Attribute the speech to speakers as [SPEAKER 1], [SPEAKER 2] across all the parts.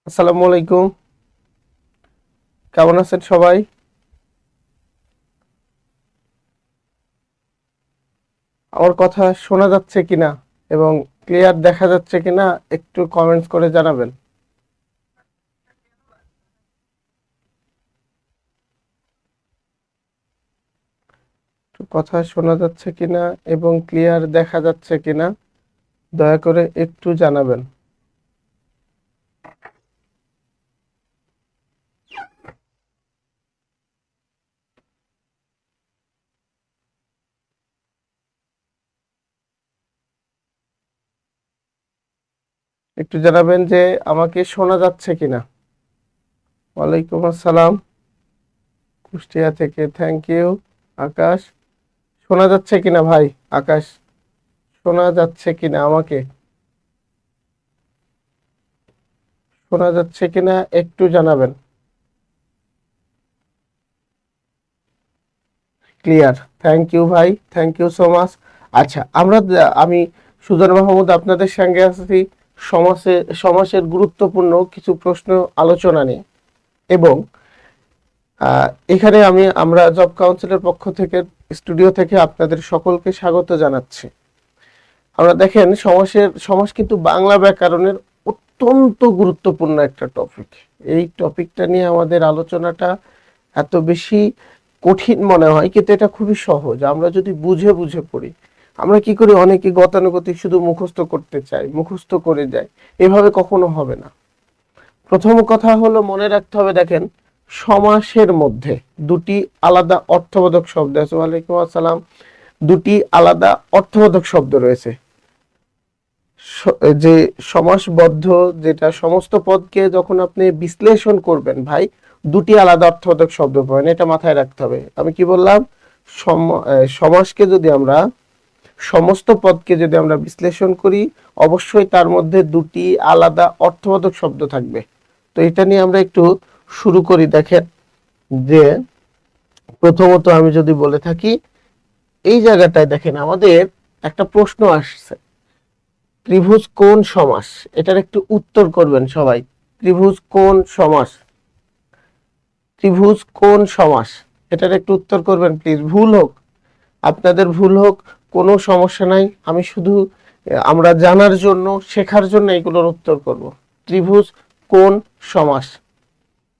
[SPEAKER 1] আসসালামু আলাইকুম। কেমন আছেন সবাই? আমার কথা শোনা যাচ্ছে কিনা এবং ক্লিয়ার দেখা যাচ্ছে কিনা একটু কমেন্টস করে জানাবেন। একটু কথা শোনা যাচ্ছে কিনা এবং ক্লিয়ার দেখা যাচ্ছে কিনা দয়া করে একটু জানাবেন। একটু জানাবেন যে আমাকে শোনা যাচ্ছে কিনা। ওয়ালাইকুম আসসালাম, কুষ্টিয়া থেকে থ্যাংক ইউ। আকাশ, শোনা যাচ্ছে কিনা ভাই? আকাশ, শোনা যাচ্ছে কিনা আমাকে? শোনা যাচ্ছে কিনা একটু জানাবেন। ক্লিয়ার, থ্যাংক ইউ ভাই, থ্যাংক ইউ সো মাচ। আচ্ছা, আমি সুজন মাহমুদ আপনাদের সঙ্গে আছি সমাজের গুরুত্বপূর্ণ কিছু প্রশ্ন আলোচনা নিয়ে। এবং এখানে আমরা জব কাউন্সিলের পক্ষ থেকে স্টুডিও থেকে আপনাদের সকলকে স্বাগত জানাচ্ছি। আমরা দেখেন সমাজ কিন্তু বাংলা ব্যাকরণের অত্যন্ত গুরুত্বপূর্ণ একটা টপিক। এই টপিকটা নিয়ে আমাদের আলোচনাটা এত বেশি কঠিন মনে হয়, কিন্তু এটা খুবই সহজ। আমরা যদি বুঝে বুঝে পড়ি, আমরা কি করি, অনেকে গতানুগতিক শুধু মুখস্থ করতে চাই, মুখস্থ করে যায়। এভাবে কখনো হবে না। প্রথম কথা হলো মনে রাখতে হবে, দেখেন সমাসের মধ্যে দুটি আলাদা অর্থবোধক শব্দ আছে। ওয়ালাইকুম আসসালাম। দুটি আলাদা অর্থবোধক শব্দ রয়েছে। যে সমাসবদ্ধ, যেটা সমস্ত পদকে যখন আপনি বিশ্লেষণ করবেন ভাই, দুটি আলাদা অর্থবোধক শব্দ পাবেন, এটা মাথায় রাখতে হবে। আমি কি বললাম? সমাসকে যদি আমরা, সমস্ত পদকে যদি আমরা বিশ্লেষণ করি, অবশ্যই তার মধ্যে দুটি আলাদা অর্থবোধক শব্দ থাকবে। তো এটা নিয়ে আমরা একটু শুরু করি। দেখেন যে প্রথমত আমি যদি বলে থাকি, এই জায়গাটায় দেখেন আমাদের একটা প্রশ্ন আসছে, ত্রিভুজ কোন সমাস? এটার একটু উত্তর করবেন সবাই। ত্রিভুজ কোন সমাস? ত্রিভুজ কোন সমাস? এটার একটু উত্তর করবেন প্লিজ। ভুল হোক, আপনাদের ভুল হোক, কোনো সমস্যা নাই। আমি শুধু আমরা জানার জন্য, শেখার জন্য এগুলোর উত্তর করব। ত্রিভুজ কোন সমাস?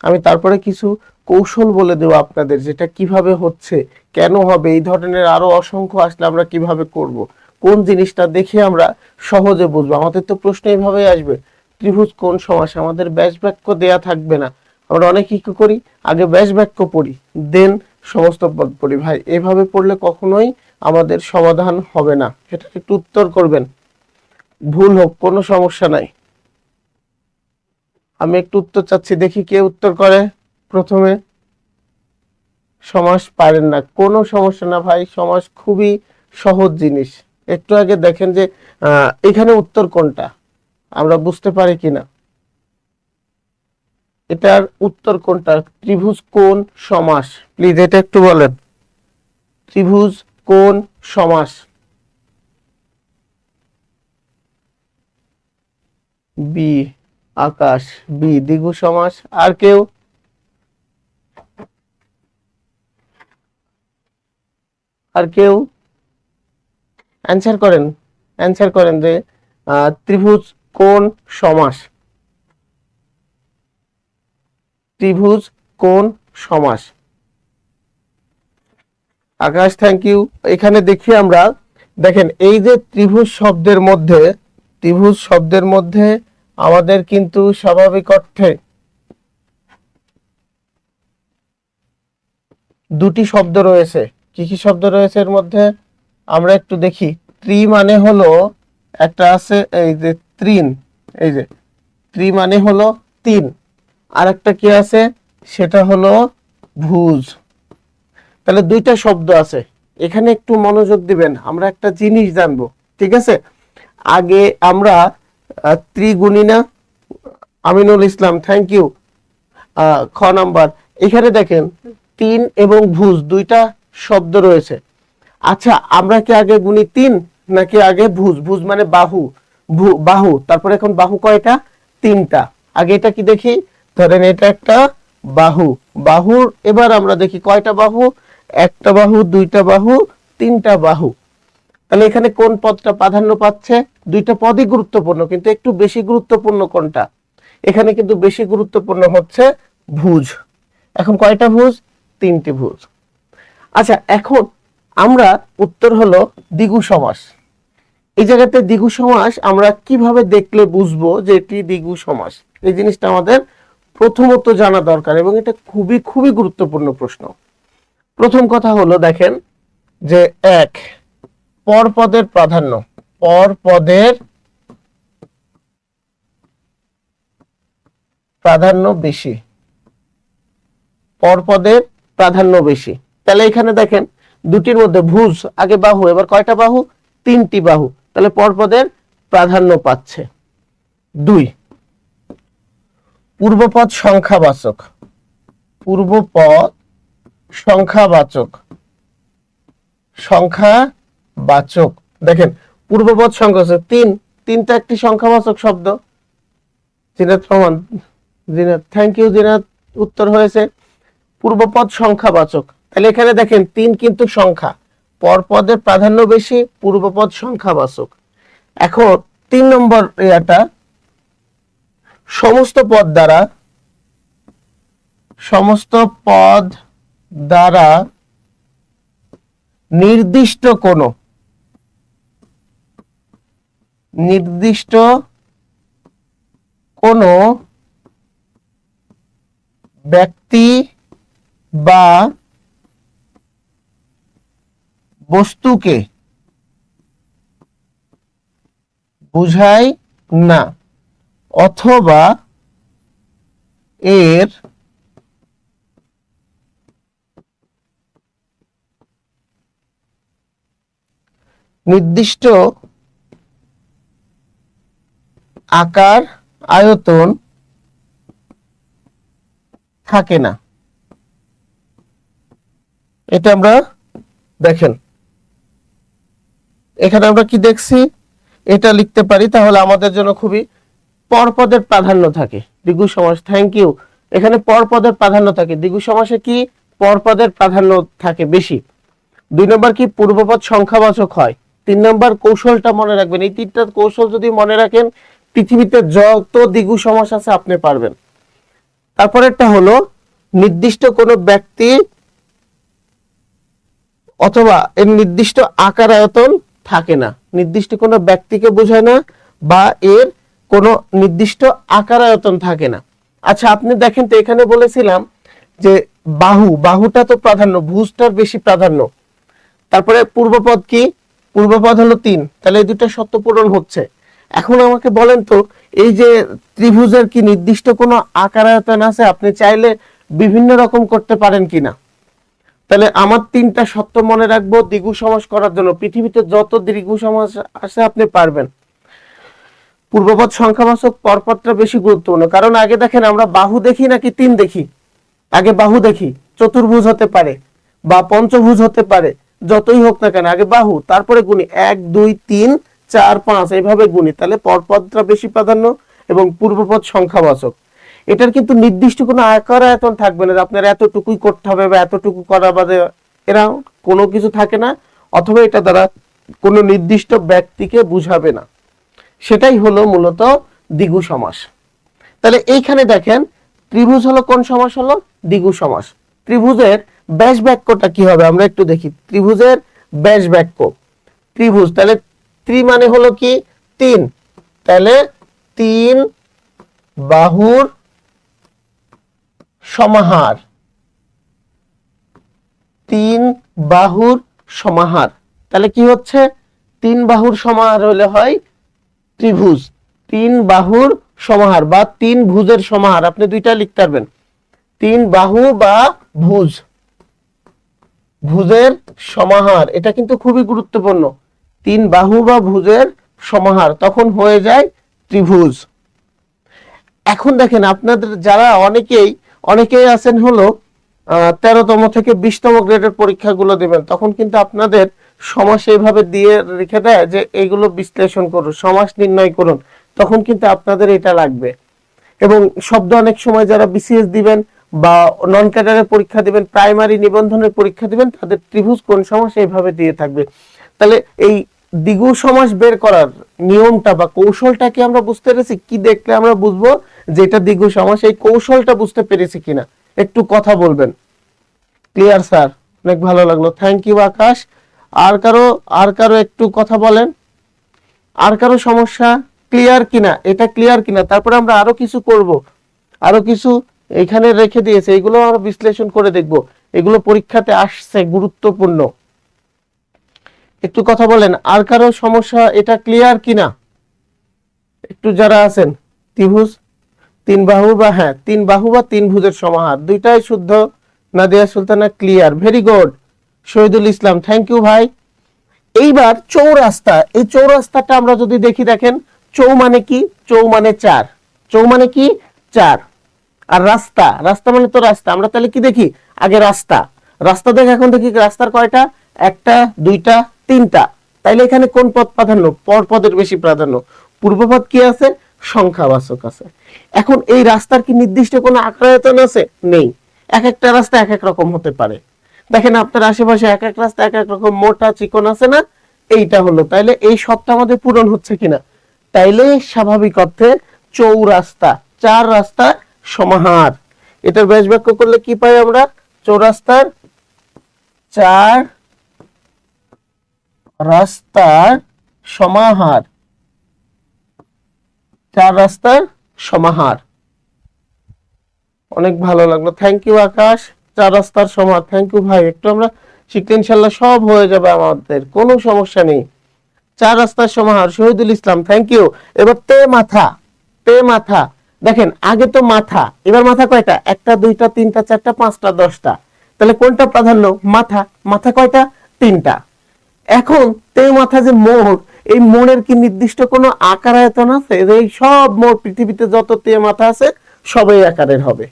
[SPEAKER 1] আমি তারপরে কিছু কৌশল বলে দেব আপনাদের, যেটা কিভাবে হচ্ছে, কেন হবে, এই ধরনের আরো অসংখ্য আসলে আমরা কিভাবে করব, কোন জিনিসটা দেখে আমরা সহজে বুঝবো। আমাদের তো প্রশ্ন এইভাবেই আসবে, ত্রিভুজ কোন সমাস? আমাদের ব্যাস বাক্য দেয়া থাকবে না। আমরা অনেকেই কি করি, আগে ব্যাস বাক্য পড়ি, দেন সমস্ত পদ পড়ি। ভাই, এভাবে পড়লে কখনোই আমাদের সমাধান হবে না। এটা একটু উত্তর করবেন, ভুল হোক কোনো সমস্যা নাই। আমি একটু উত্তর চাচ্ছি, দেখি কে উত্তর করে প্রথমে। সমাস পারেন না, কোনো সমস্যা না ভাই, সমাস খুবই সহজ জিনিস। একটু আগে দেখেন যে এখানে উত্তর কোনটা, আমরা বুঝতে পারি কিনা। এটার উত্তর কোনটা? ত্রিভুজ কোন সমাস? প্লিজ এটা একটু বলেন, ত্রিভুজ কোন সমাস? বি, আকাশ। বি, দ্বিগু সমাস। আর কেউ? আর কেউ অ্যান্সার করেন, অ্যান্সার করেন যে ত্রিভুজ কোন সমাস? ত্রিভুজ কোন সমাস? আকাশ, থ্যাংক ইউ। এখানে দেখি আমরা, দেখেন এই যে ত্রিভুজ শব্দের মধ্যে, ত্রিভুজ শব্দের মধ্যে আমাদের কিন্তু স্বাভাবিক অর্থে দুটি শব্দ রয়েছে। কি কি শব্দ রয়েছে এর মধ্যে আমরা একটু দেখি। ত্রি মানে হলো একটা আছে, এই যে ত্রিন, এই যে ত্রি মানে হলো তিন। আর একটা কি আছে, সেটা হলো ভুজ। তাহলে দুইটা শব্দ আছে। এখানে একটু মনোযোগ দিবেন, আমরা একটা জিনিস জানবো, ঠিক আছে? আগে আমরা ত্রিগুণিনা, আমিনুল ইসলাম, থ্যাংক ইউ। খ নাম্বার, এখানে দেখেন তিন এবং ভুজ দুইটা শব্দ রয়েছে। আচ্ছা, আমরা কি আগে গুনি তিন নাকি আগে ভুজ? ভুজ মানে বাহু, বাহু। তারপরে এখন বাহু কয়টা? তিনটা। আগে এটা কি দেখি, ধরেন এটা একটা বাহু, বাহুর এবার আমরা দেখি কয়টা বাহু, একটা বাহু, দুইটা বাহু, তিনটা বাহু। তাহলে এখানে কোন পদটা প্রাধান্য পাচ্ছে? দুইটা পদই গুরুত্বপূর্ণ, কিন্তু একটু বেশি গুরুত্বপূর্ণ কোনটা? এখানে কিন্তু বেশি গুরুত্বপূর্ণ হচ্ছে ভুজ। এখন কয়টা ভুজ? তিনটি ভুজ। আচ্ছা, এখন আমরা উত্তর হলো দ্বিগু সমাস। এই জায়গাতে দ্বিগু সমাস আমরা কিভাবে দেখলে বুঝবো যে এটি দ্বিগু সমাস? এই জিনিসটা আমাদের প্রথমত জানা দরকার, এবং এটা খুবই খুবই গুরুত্বপূর্ণ প্রশ্ন। প্রথম কথা হলো দেখেন যে এক, পরপদের প্রাধান্য, পরপদের প্রাধান্য বেশি, পরপদের প্রাধান্য বেশি। তাহলে এখানে দেখেন দুটির মধ্যে ভুজ, আগে বাহু, এবার কয়টা বাহু? তিনটি বাহু, তাহলে পরপদের প্রাধান্য পাচ্ছে। দুই, পূর্বপদ সংখ্যাবাচক, পূর্বপদ সংখ্যাবাচক, সংখ্যাবাচক। দেখেন পূর্বপদ সংখ্যাবাচক, তিন, তিনটা একটি সংখ্যাবাচক শব্দ। জিনাত রহমান, জিনাত, থ্যাংক ইউ জিনাত, উত্তর হয়েছে পূর্বপদ সংখ্যাবাচক। তাহলে এখানে দেখেন তিন কিন্তু সংখ্যা, পরপদের প্রাধান্য বেশি, পূর্বপদ সংখ্যাবাচক। এখন 3 নম্বর এটা, সমস্ত পদ দ্বারা, সমস্ত পদ দ্বারা নির্দিষ্ট কোন, নির্দিষ্ট কোন ব্যক্তি বা বস্তুকে বুঝায় না, অথবা এর নির্দিষ্ট আকার আয়তন থাকে না। এটা আমরা দেখেন এখানে আমরা কি দেখছি, এটা লিখতে পারি, তাহলে আমাদের জন্য খুবই, পরপদের প্রাধান্য থাকে দ্বিগু সমাস। Thank you. এখানে পরপদের প্রাধান্য থাকে, দ্বিগু সমাসে কি পরপদের প্রাধান্য থাকে বেশি। 2 নম্বর কি পূর্বপদ সংখ্যাবাচক হয়। 3 নম্বর কৌশলটা মনে রাখবেন, এই তিনটা কৌশল যদি মনে রাখেন পৃথিবীতে যত দ্বিগু সমাস আছে আপনি পারবেন। তারপরেরটা হলো নির্দিষ্ট কোনো ব্যক্তি অথবা এর নির্দিষ্ট আকার আয়তন থাকে না, নির্দিষ্ট কোনো ব্যক্তিকে বোঝায় না বা এর কোনো নির্দিষ্ট আকার আয়তন থাকে না। আচ্ছা আপনি দেখেন তো এখানে বলেছিলাম যে বাহু, বাহুটা তো প্রাধান্য, ভুজটার বেশি প্রাধান্য। তারপরে পূর্বপদ কি, পূর্বপদ হলো 3, তাহলে এই দুটো শর্ত পূরণ হচ্ছে। এখন আমাকে বলেন তো এই যে ত্রিভুজের কি নির্দিষ্ট কোনো আকার আয়তন আছে? আপনি চাইলে বিভিন্ন রকম করতে পারেন কিনা? তাহলে আমার 3টা শর্ত মনে রাখবো দ্বিগু সমাস করার জন্য, পৃথিবীতে যত দ্বিগু সমাস আছে আপনি পারবেন। পূর্বপদ সংখ্যাবাচক, পরপদটা বেশি গুরুত্বপূর্ণ, কারণ আগে দেখেন আমরা বাহু দেখি নাকি 3 দেখি? আগে বাহু দেখি, চতুর্ভুজ হতে পারে বা পঞ্চভুজ হতে পারে, যতই হোক না কেন আগে বাহু, তারপরে গুণি 1 2 3 4 5 এইভাবে গুণি, তাহলে পরপদটা বেশি প্রাধান্য এবং পূর্বপদ সংখ্যাবাচক। এটার কিন্তু নির্দিষ্ট কোনো আকার আয়তন থাকবে না, আপনার এতটুকুই করতে হবে বা এতটুকু করা বাদে এরা কোনো কিছু থাকে না, অথবা এটা দ্বারা কোনো নির্দিষ্ট ব্যক্তিকে বুঝাবে না। সেটাই হলো মূলত দ্বিগু সমাস। তাহলে এইখানে দেখেন ত্রিভুজ হলো কোন সমাস? হলো দ্বিগু সমাস। ত্রিভুজের ব্যাস বাক্যটা কি হবে আমরা একটু দেখি। ত্রিভুজের ব্যাস বাক্য, ত্রিভুজ, তাহলে ত্রি মানে হলো কি 3, তাহলে 3 বাহুর সমাহার, 3 বাহুর সমাহার। তাহলে কি হচ্ছে? 3 বাহুর সমাহার হলে হয় ত্রিভুজ, 3 বাহুর সমাহার বা 3 ভুজের সমাহার, আপনি দুইটা লিখতে পারবেন, 3 বাহু বা ভুজ, ভুজের সমাহার। এটা কিন্তু খুবই গুরুত্বপূর্ণ, 3 বাহু বা ভুজের সমাহার, তখন হয়ে যায় ত্রিভুজ। এখন দেখেন আপনাদের যারা অনেকেই আছেন হলো 13তম থেকে 20তম গ্রেডের পরীক্ষাগুলো দেবেন, তখন কিন্তু আপনাদের সমাস এইভাবে দিয়ে রেখে দেয় যে এইগুলো বিশ্লেষণ করুন, সমাস নির্ণয় করুন, তখন কিন্তু আপনাদের এটা লাগবে। এবং শব্দ অনেক সময় যারা বিসিএস দিবেন বা নন ক্যাডারের পরীক্ষা দিবেন, প্রাইমারি নিবন্ধনের পরীক্ষা দিবেন, তাদের ত্রিভুজ কোণ সমাস এইভাবে দিয়ে থাকবে। তাহলে এই দ্বিগু সমাস বের করার নিয়মটা বা কৌশলটা কি আমরা বুঝতে পেরেছি? কি দেখলে আমরা বুঝবো যে এটা দ্বিগু সমাস? এই কৌশলটা বুঝতে পেরেছি কিনা একটু কথা বলবেন। ক্লিয়ার স্যার, অনেক ভালো লাগলো, থ্যাংক ইউ আকাশ। আর কারো একটু কথা বলেন, আর কারো সমস্যা ক্লিয়ার কিনা, এটা ক্লিয়ার কিনা? তারপরে আমরা আরো কিছু করব, আরো কিছু এখানে রেখে দিয়েছে, এগুলো আরো বিশ্লেষণ করে দেখব, এগুলো পরীক্ষাতে আসছে, গুরুত্বপূর্ণ। একটু কথা বলেন, আর কারো সমস্যা এটা ক্লিয়ার কিনা? একটু যারা আছেন, ত্রিভুজ তিন বাহু বা হ্যাঁ তিন বাহু বা তিন ভুজের সমাহার, দুইটাই শুদ্ধ। Nadia Sultana clear, very good. Shahidul Islam, thank you ভাই। এইবার চৌরাস্তা, এই চৌরাস্তাটা আমরা যদি দেখি, দেখেন চৌ মানে কি? চৌ মানে চার, চৌ মানে কি? চার। আর রাস্তা, রাস্তা মানে তো রাস্তা, আমরা তাহলে কি দেখি আগে? রাস্তা, রাস্তা দেখে এখন দেখি রাস্তার কয়টা? একটা, দুইটা, তিনটা। তাইলে এখানে কোন পদ প্রাধান্য? পর পদের বেশি প্রাধান্য। পূর্বপদ কি আছে? সংখ্যাবাচক আছে। এখন এই রাস্তার কি নির্দিষ্ট কোনো আকারায়তন আছে? নেই। এক একটা রাস্তা এক এক রকম হতে পারে। দেখেন আপনার আশেপাশে এক এক রাস্তা এক এক রকম মোটা চিকন আছে না? এইটা হলো, তাইলে এই সবটা আমাদের পূরণ হচ্ছে কিনা? তাইলে স্বাভাবিক অর্থে চৌরাস্তা, চার রাস্তা সমাহার। এটার ব্যাস বাক্য করলে কি পাই আমরা? চৌরাস্তার চার রাস্তার সমাহার, চার রাস্তার সমাহার। অনেক ভালো লাগলো, থ্যাংক ইউ আকাশ। চার রাস্তার সমাহার, থ্যাংক ইউ ভাই। একটু আমরা শিখলে ইনশাল্লাহ সব হয়ে যাবে, আমাদের কোনো সমস্যা নেই। চার রাস্তার সমাহার, শহীদুল ইসলাম, থ্যাংক ইউ। এবার তে মাথা, তে মাথা। দেখেন আগে তো মাথা, এবার মাথা কয়টা? একটা, দুইটা, তিনটা, চারটা, পাঁচটা, 10টা। তাহলে কোনটা প্রাধান্য? মাথা। মাথা কয়টা? তিনটা। এখন তে মাথা যে মোড়, এই মোড়ের কি নির্দিষ্ট কোনো আকার আয়তন আছে? এই সব মোড় পৃথিবীতে যত তে মাথা আছে সবই আকারের হবে,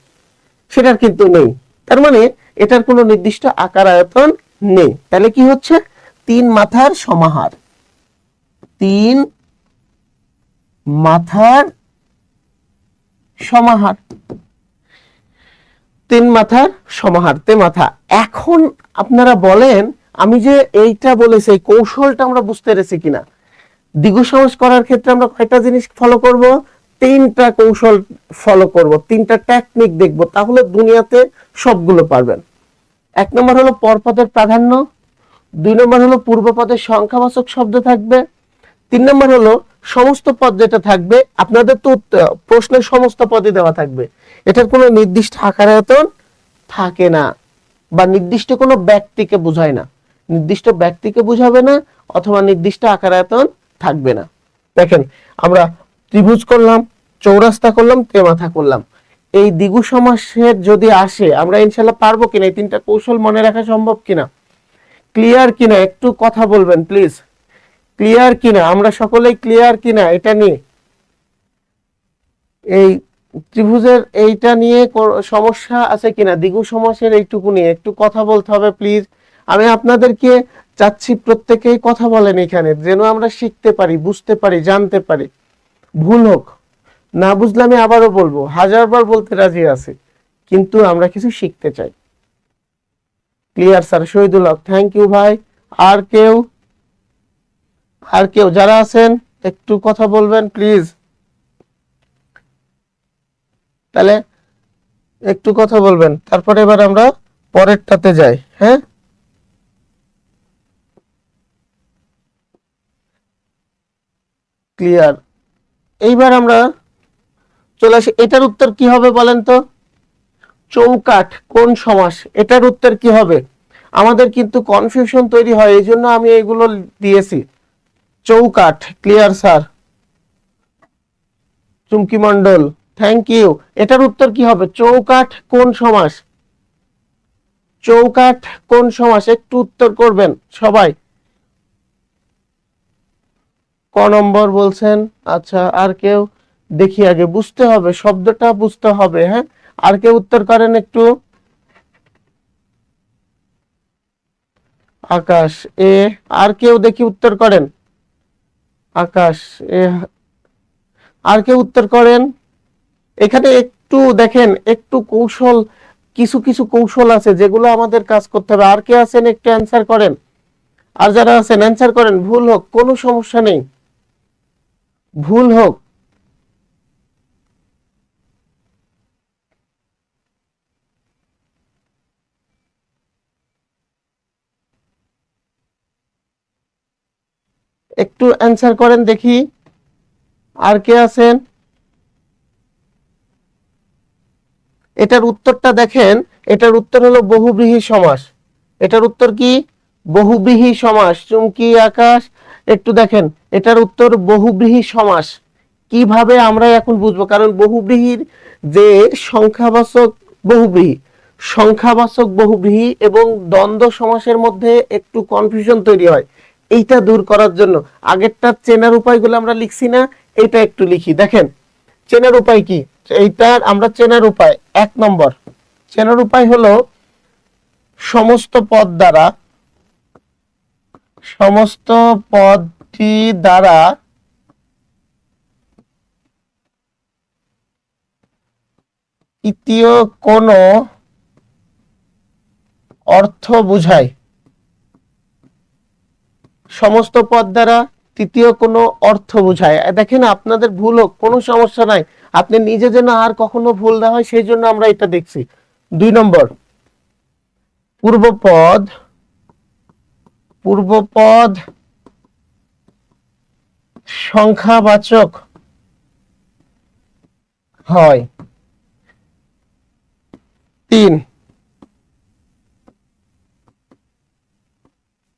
[SPEAKER 1] সেটার কিন্তু নেই। তার মানে এটার কোনো নির্দিষ্ট আকার আয়তন নেই। তাহলে কি হচ্ছে? তিন মাথার সমাহার, তিন মাথার সমাহার, তিন মাথার সমাহার, তে মাথা। এখন আপনারা বলেন, আমি যে এইটা বলেছি এই কৌশলটা আমরা বুঝতে পেরেছি কিনা? দ্বিগু সমাস করার ক্ষেত্রে আমরা কয়টা জিনিস ফলো করব? তিনটা কৌশল ফলো করব, তিনটা টেকনিক দেখব, তাহলে দুনিয়াতে সবগুলো পারবেন। এক নম্বর হলো পরপদের প্রাধান্য, দুই নম্বর হলো পূর্বপদের সংখ্যাবাচক শব্দ থাকবে, তিন নম্বর হলো সমস্ত পদ যেটা থাকবে, আপনাদের তো প্রশ্নের সমস্ত পদই দেওয়া থাকবে, এটার কোনো নির্দিষ্ট আকার আয়তন থাকে না, বা নির্দিষ্ট কোনো ব্যক্তিকে বোঝায় না, নির্দিষ্ট ব্যক্তিকে বুঝাবে না, অথবা নির্দিষ্ট আকার আয়তন থাকবে না। দেখেন আমরা ত্রিভুজ করলাম, চৌরাস্তা করলাম, তেমাথা করলাম। এই দ্বিগু সমাসের যদি আসে, আমরা ইনশাল্লাহ পারবো কিনা? এই তিনটা কৌশল মনে রাখা সম্ভব কিনা? ক্লিয়ার কিনা? একটু কথা বলবেন প্লিজ। ক্লিয়ার কিনা? আমরা সকলেই ক্লিয়ার কিনা এটা নিয়ে? এই ত্রিভুজের এইটা নিয়ে সমস্যা আছে কিনা? দ্বিগু সমাসের এইটুকু নিয়ে একটু কথা বলতে হবে প্লিজ। আমি আপনাদেরকে চাচ্ছি প্রত্যেকেই কথা বলেন এখানে, যেন আমরা শিখতে পারি, বুঝতে পারি, জানতে পারি। ভুল হোক, না বুঝলে আমি আবারও বলবো, হাজারবার বলতে রাজি আছি, কিন্তু আমরা কিছু শিখতে চাই। Clear sir, Shahidul Haque, thank you ভাই। আর কেউ, আর কেউ যারা আছেন একটু কথা বলবেন প্লিজ। তাহলে একটু কথা বলবেন, তারপরে এবার আমরা পরেরটাতে যাই। হ্যাঁ, ক্লিয়ার। এইবার আমরা চলে আসি, এটার উত্তর কি হবে বলেন তো? চৌকাঠ কোন সমাস, এটার উত্তর কি হবে? আমাদের কিন্তু কনফিউশন তৈরি হয়, এই জন্য আমি এগুলো দিয়েছি। চৌকাঠ, clear sir. Chumki Mondal, thank you. এটার উত্তর কি হবে? চৌকাঠ কোন সমাস, চৌকাঠ কোন সমাস? একটু উত্তর করবেন সবাই। ক নম্বর বলছেন? আচ্ছা, আর কেউ? দেখি আগে বুঝতে হবে, শব্দটা বুঝতে হবে। হ্যাঁ, আর কেউ উত্তর করেন একটু। আকাশ এ, আর কেউ দেখি উত্তর করেন। আকাশ এ, আর কেউ উত্তর করেন। এখানে একটু দেখেন, একটু কৌশল, কিছু কিছু কৌশল আছে যেগুলো আমাদের কাজ করতে হবে। আর কে আছেন একটু অ্যান্সার করেন, আর যারা আছেন অ্যান্সার করেন, ভুল হোক কোনো সমস্যা নেই, ভুল হোক। একটু অ্যান্সার করেন দেখি, আর কে আছেন। এটার উত্তরটা দেখেন, এটার উত্তর হলো বহুব্রীহি সমাস। এটার উত্তর কি? বহুব্রীহি সমাস। চুমকি, আকাশ, একটু দেখেন, এটার উত্তর বহুব্রীহি সমাস। কিভাবে আমরা এখন বুঝবো? কারণ বহুব্রীহির যে সংখ্যাবাচক বহুব্রীহি, সংখ্যাবাচক বহুব্রীহি এবং দ্বন্দ্ব সমাসের মধ্যে একটু কনফিউশন তৈরি হয়। এইটা দূর করার জন্য আগেরটা চেনার উপায়গুলো আমরা লিখছি না, এটা একটু লিখি। দেখেন চেনার উপায় কি, এইটার আমরা চেনার উপায়, 1 নম্বর চেনার উপায় হলো সমস্ত পদ দ্বারা, সমস্ত পদটি দ্বারা তৃতীয় কোন অর্থ বোঝায়। সমস্ত পদ দ্বারা তৃতীয় কোনো অর্থ বোঝায়। দেখেন আপনাদের ভুল হোক কোনো সমস্যা নাই, আপনি নিজে যেন আর কখনো ভুল না হয় সেই জন্য আমরা এটা দেখছি। 2 নম্বর, পূর্বপদ, পূর্বপদ সংখ্যাবাচক হয়। 3,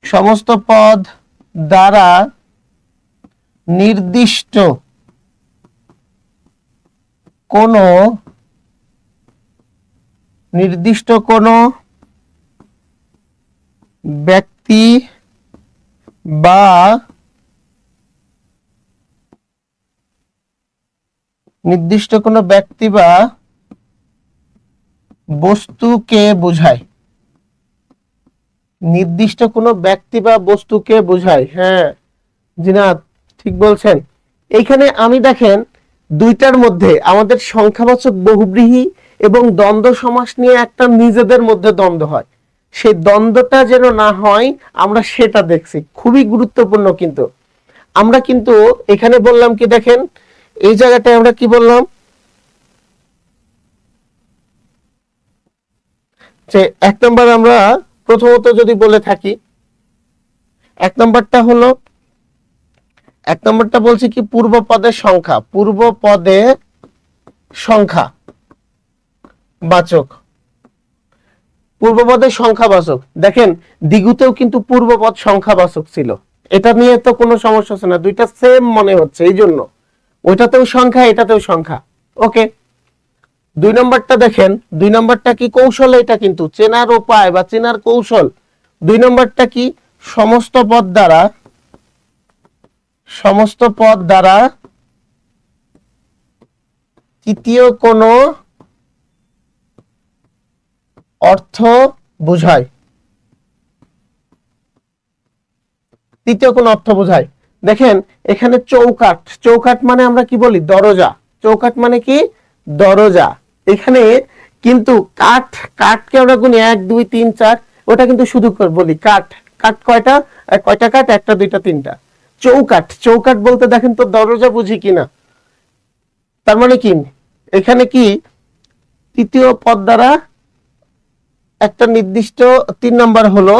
[SPEAKER 1] সমস্ত পদ দ্বারা নির্দিষ্ট কোনো, নির্দিষ্ট কোনো ব্যক্তি বা নির্দিষ্ট কোনো ব্যক্তি বা বস্তুকে বোঝায়। নির্দিষ্ট কোনো ব্যক্তি বা বস্তুকে বোঝায়। হ্যাঁ জিনাত ঠিক বলছেন। এইখানে আমি দেখেন দুইটার মধ্যে আমাদের সংখ্যাবাচক বহুব্রীহি এবং দ্বন্দ্ব সমাস নিয়ে একটা নিজেদের মধ্যে দ্বন্দ্ব হয়, সেই দ্বন্দ্বটা যেন না হয় আমরা সেটা দেখছি, খুবই গুরুত্বপূর্ণ। কিন্তু আমরা কিন্তু এখানে বললাম কি, দেখেন এই জায়গাটায় আমরা কি বললাম যে 1 নম্বর আমরা প্রথমত যদি বলে থাকি, 1 নম্বরটা হলো, 1 নম্বরটা বলছি কি পূর্ব পদের সংখ্যা, পূর্ব পদে সংখ্যা বাচক, পূর্বপদের সংখ্যাবাচক। দেখেন দ্বিগুতেও কিন্তু পূর্বপদ সংখ্যাবাচক ছিল, এটা নিয়ে তো কোনো সমস্যা আছে না, দুইটা সেম মনে হচ্ছে, এই জন্য ওইটাতেও সংখ্যা এটাতেও সংখ্যা। ওকে, 2 নম্বরটা দেখেন, 2 নম্বরটা কি কৌশল, এটা কিন্তু চেনার উপায় বা চেনার কৌশল। 2 নম্বরটা কি, সমস্ত পদ দ্বারা, সমস্ত পদ দ্বারা তৃতীয় কোনো অর্থ বোঝায়। তৃতীয় কোন অর্থ বোঝায়। দেখেন এখানে চৌকাঠ, চৌকাঠ মানে আমরা কি বলি দরজা, চৌকাঠ মানে কি দরজা। এখানে কিন্তু কাঠ, কাঠকে আমরা গুনি 1 2 3 4, ওটা কিন্তু শুধু বলি কাঠ। কাঠ কয়টা? কয়টা কাঠ? 1 2 3 4। চৌকাঠ, চৌকাঠ বলতে দেখেন তো দরজা বুঝি কিনা। তার মানে কি এখানে কি তৃতীয় পদ দ্বারা একটা নির্দিষ্ট, 3 নম্বর হলো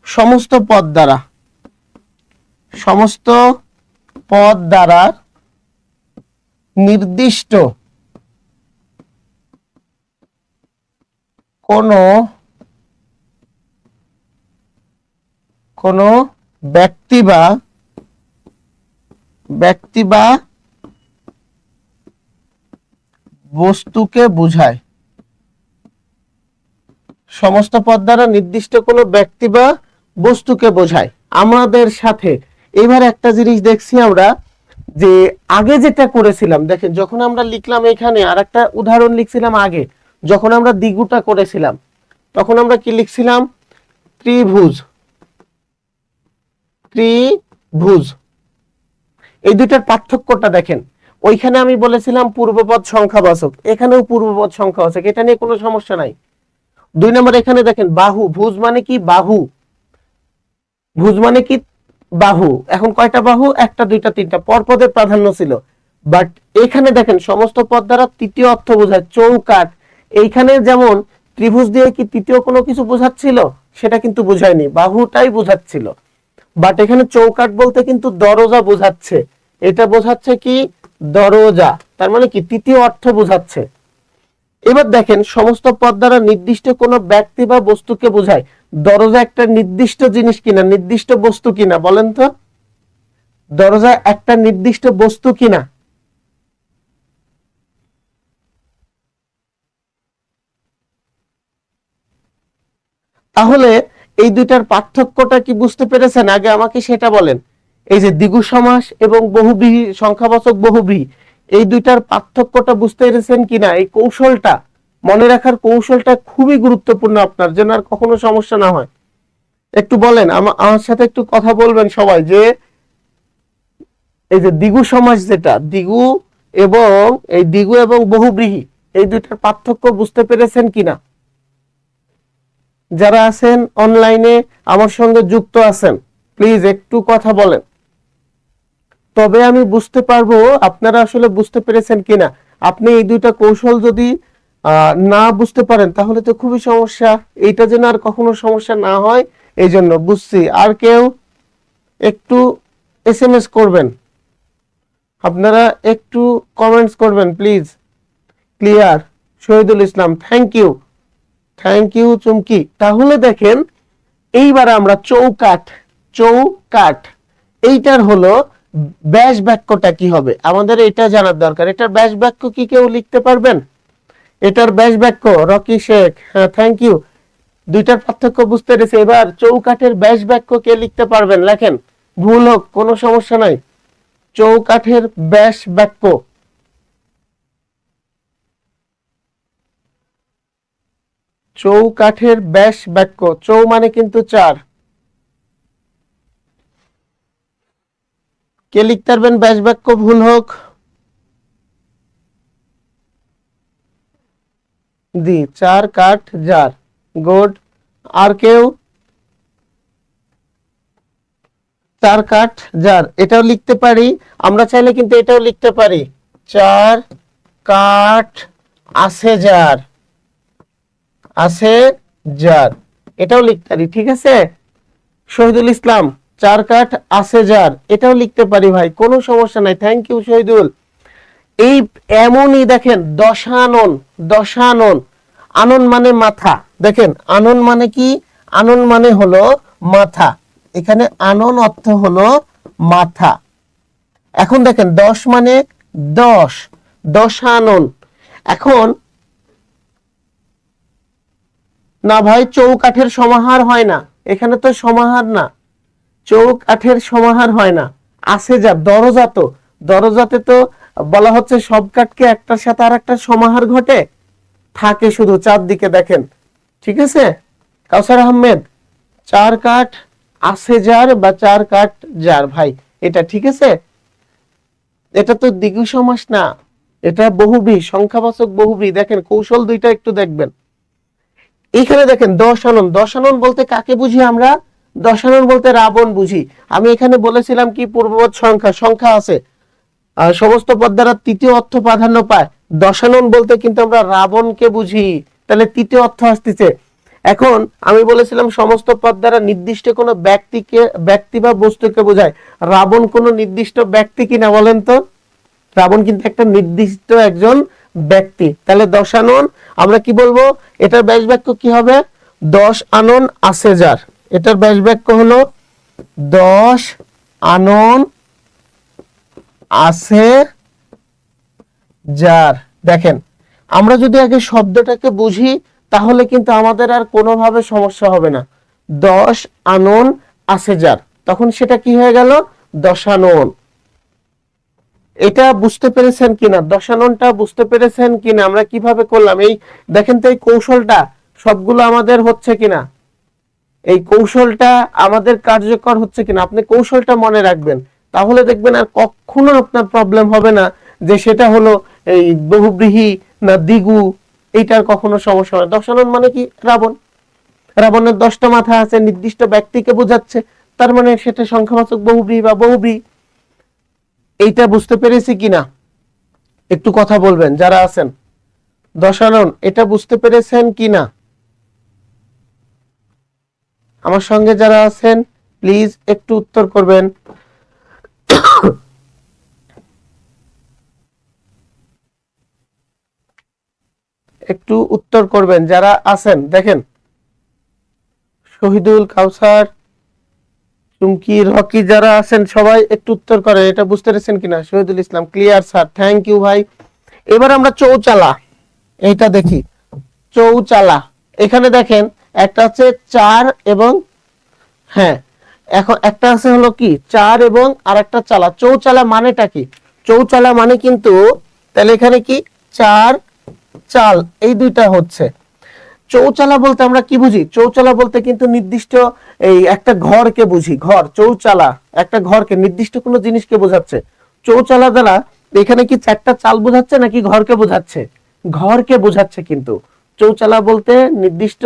[SPEAKER 1] সমস্ত পদ দ্বারা, সমস্ত পদ দ্বারা নির্দিষ্ট কোনো, কোনো ব্যক্তি বা, ব্যক্তি বা বস্তুকে বোঝায়। সমস্ত পদ দ্বারা নির্দিষ্ট কোনো ব্যক্তি বা বস্তুকে বোঝায়। আমাদের সাথে এবার একটা জিনিস দেখছি আমরা, যে আগে যেটা করেছিলাম, দেখেন যখন আমরা লিখলাম এখানে আর একটা উদাহরণ লিখছিলাম আগে, যখন আমরা দ্বিগুটা করেছিলাম তখন আমরা কি লিখছিলাম? ত্রিভুজ, ত্রিভুজ। এই দুইটার পার্থক্যটা দেখেন, ওইখানে আমি বলেছিলাম পূর্বপদ সংখ্যাবাচক, এখানেও পূর্বপদ সংখ্যাবাচক, এটা নিয়ে কোনো সমস্যা নাই। 2 নম্বর এখানে দেখেন বাহু, ভুজ মানে কি বাহু, ভুজ মানে কি বাহু। এখন কয়টা বাহু? একটা, দুইটা, তিনটা, পরপদের প্রাধান্য ছিল। বাট এখানে দেখেন সমস্ত পদ দ্বারা তৃতীয় অর্থ বোঝায়, চৌকাঠ। এইখানে যেমন ত্রিভুজ দিয়ে কি তৃতীয় কোনো কিছু বোঝাচ্ছিল? সেটা কিন্তু বোঝায়নি, বাহুটাই বোঝাচ্ছিল। বাট এখানে চৌকাঠ বলতে কিন্তু দরজা বোঝাচ্ছে। এটা বোঝাচ্ছে কি? দরজা, তার মানে কি তৃতীয় অর্থ বোঝাচ্ছে। এবার দেখেন সমস্ত পদ দ্বারা নির্দিষ্ট কোনো ব্যক্তি বা বস্তুকে বোঝায়। দরজা একটা নির্দিষ্ট জিনিস কিনা, নির্দিষ্ট বস্তু কিনা বলেন তো? দরজা একটা নির্দিষ্ট বস্তু কিনা? তাহলে এই দুইটার পার্থক্যটা কি বুঝতে পেরেছেন? আগে আমাকে সেটা বলেন। এই যে দ্বিগু সমাস এবং বহুব্রীহি, সংখ্যাবাচক বহুব্রীহি, এই দুইটার পার্থক্যটা বুঝতে পেরেছেন কিনা? এই কৌশলটা মনে রাখার কৌশলটা খুবই গুরুত্বপূর্ণ আপনার, যেন আর কখনো সমস্যা না হয়। একটু বলেন, আমার সাথে একটু কথা বলবেন সবাই, যে এই যে দ্বিগু সমাস, যেটা দ্বিগু এবং এই দ্বিগু এবং বহুব্রীহি, এই দুইটার পার্থক্য বুঝতে পেরেছেন কিনা? যারা আছেন অনলাইনে আমার সঙ্গে যুক্ত আছেন, প্লিজ একটু কথা বলেন, তবে আমি বুঝতে পারবো আপনারা আসলে বুঝতে পেরেছেন কিনা। আপনি এই দুইটা কৌশল যদি না বুঝতে পারেন তাহলে তো খুবই সমস্যা। এইটা যেন আর কখনো সমস্যা না হয়, এই জন্য বুঝছি। আর কেউ একটু এসএমএস করবেন, আপনারা একটু কমেন্টস করবেন please. Clear? Shahidul Islam, thank you, thank you Chumki. তাহলে দেখেন এইবার আমরা চৌকাঠ, চৌকাঠ এইটার হলো ব্যাস বাক্যটা কি হবে আমাদের এটা জানার দরকার। এটার ব্যাস বাক্য কি কেউ লিখতে পারবেন? এটার ব্যাস বাক্য রকি শেখ, হ্যাঁ থ্যাংক ইউ। দুইটার পার্থক্য বুঝতে পেরেছে। এবার চৌকাঠের ব্যাস বাক্য কে লিখতে পারবেন? লেখেন, ভুল হোক কোনো সমস্যা নাই। চৌকাঠের ব্যাস বাক্য, চৌকাঠের ব্যাস বাক্য, চৌ মানে কিন্তু 4। কে লিখতে পারবেন ব্যাস বাক্য ভুল হোক? দি 4 কাঠ জার, গুড। আর কেউ? 4 কাঠ জার, এটাও লিখতে পারি আমরা, চাইলে কিন্তু এটাও লিখতে পারি, 4 কাঠ আছে জার, আছে জার, এটাও লিখতে পারি, ঠিক আছে। শহীদুল ইসলাম, 4 কাঠ আছে জার, এটাও লিখতে পারি ভাই, কোনো সমস্যা নাই, থ্যাংক ইউ শহীদুল। এই এমনই দেখেন দশানন, দশানন, আনন মানে মাথা। দেখেন আনন মানে কি? আনন মানে হলো মাথা। এখানে আনন অর্থ হলো মাথা। এখন দেখেন 10 মানে 10, দশানন। এখন না ভাই, চৌকাঠের সমাহার হয় না, এখানে তো সমাহার না, চৌকাঠের সমাহার হয় না। আছে যা দরজা, তো দরজাতে তো বলা হচ্ছে সব কাঠকে একটার সাথে আর একটা সমাহার ঘটে, থাকে শুধু চারদিকে দেখেন, ঠিক আছে। কাউসার আহমেদ, 4 কাঠ আছে যার বা 4 কাঠ যার, ভাই এটা ঠিক আছে। এটা তো দ্বিগু সমাস না, এটা বহুব্রীহি, সংখ্যাবাচক বহুব্রীহি। দেখেন কৌশল দুইটা একটু দেখবেন। এখানে দেখেন দশানন, দশানন বলতে কাকে বুঝি আমরা? দশানন বলতে রাবণ বুঝি। আমি এখানে বলেছিলাম কি পূর্ববৎ সংখ্যা, সংখ্যা আছে, সমস্ত পদ দ্বারা তৃতীয় অর্থ প্রাধান্য পায়। দশানন বলতে কিন্তু আমরা রাবণকে বুঝি, তাহলে তৃতীয় অর্থ আসতেছে। এখন আমি বলেছিলাম সমস্ত পদ দ্বারা নির্দিষ্ট কোনো ব্যক্তিকে, ব্যক্তি বা বস্তুকে বোঝায়। রাবণ কোনো নির্দিষ্ট ব্যক্তি কিনা বলেন তো? রাবণ কিন্তু একটা নির্দিষ্ট একজন ব্যক্তি। তাহলে দশানন আমরা কি বলবো? এটার ব্যাস বাক্য কি হবে? 10 আনন আছে যার, এটার ব্যাস বাক্য হলো 10 আনন আছে যার। দেখেন আমরা যদি আগে শব্দটাকে বুঝি তাহলে কিন্তু আমাদের আর কোনোভাবে সমস্যা হবে না। 10 আনন আছে যার, তখন সেটা কি হয়ে গেল? দশানন। এটা বুঝতে পেরেছেন কিনা? দশাননটা বুঝতে পেরেছেন কিনা? আমরা কিভাবে করলাম এই দেখেন তো, এই কৌশলটা সবগুলো আমাদের হচ্ছে কিনা, এই কৌশলটা আমাদের কার্যকর হচ্ছে কিনা, আপনি কৌশলটা মনে রাখবেন, তাহলে দেখবেন আর কখনো আপনার প্রবলেম হবে না যে সেটা হলো এই বহুব্রীহি না দ্বিগু, এইটার কখনো সমস্যা হয়। দশানন মানে কি? রাবণ। রাবণের 10টা মাথা আছে, নির্দিষ্ট ব্যক্তিকে বোঝাচ্ছে, তার মানে সেটা সংখ্যাবাচক বহুব্রীহি বা বহুব্রীহি। এইটা বুঝতে পেরেছি কিনা একটু কথা বলবেন যারা আছেন। দশানন এটা বুঝতে পেরেছেন কিনা আমার সঙ্গে যারা আছেন প্লিজ একটু উত্তর করবেন। একটু উত্তর করবেন যারা আছেন। দেখেন শহীদুল, কাউসার, চুমকি, রকি যারা আছেন সবাই একটু উত্তর করেন এটা বুঝতে পেরেছেন কিনা। Shahidul Islam clear sir, thank you ভাই। এবার আমরা চৌচালা এইটা দেখি। চৌচালা এখানে দেখেন একটা আছে 4 এবং হ্যাঁ এখন একটা আছে হলো কি 4 এবং আরেকটা চালা। চৌচালা মানেটা কি? চৌচালা মানে কিন্তু তাহলে এখানে কি 4 চাল এই দুইটা হচ্ছে। চৌচালা বলতে আমরা কি বুঝি? চৌচালা বলতে কিন্তু নির্দিষ্ট এই একটা ঘরকে বুঝি। ঘর, চৌচালা একটা ঘরকে, নির্দিষ্ট কোনো জিনিসকে বোঝাচ্ছে। চৌচালা দ্বারা এখানে কি 4টা চাল বোঝাচ্ছে নাকি ঘরকে বোঝাচ্ছে? ঘরকে বোঝাচ্ছে। কিন্তু চৌচালা বলতে নির্দিষ্ট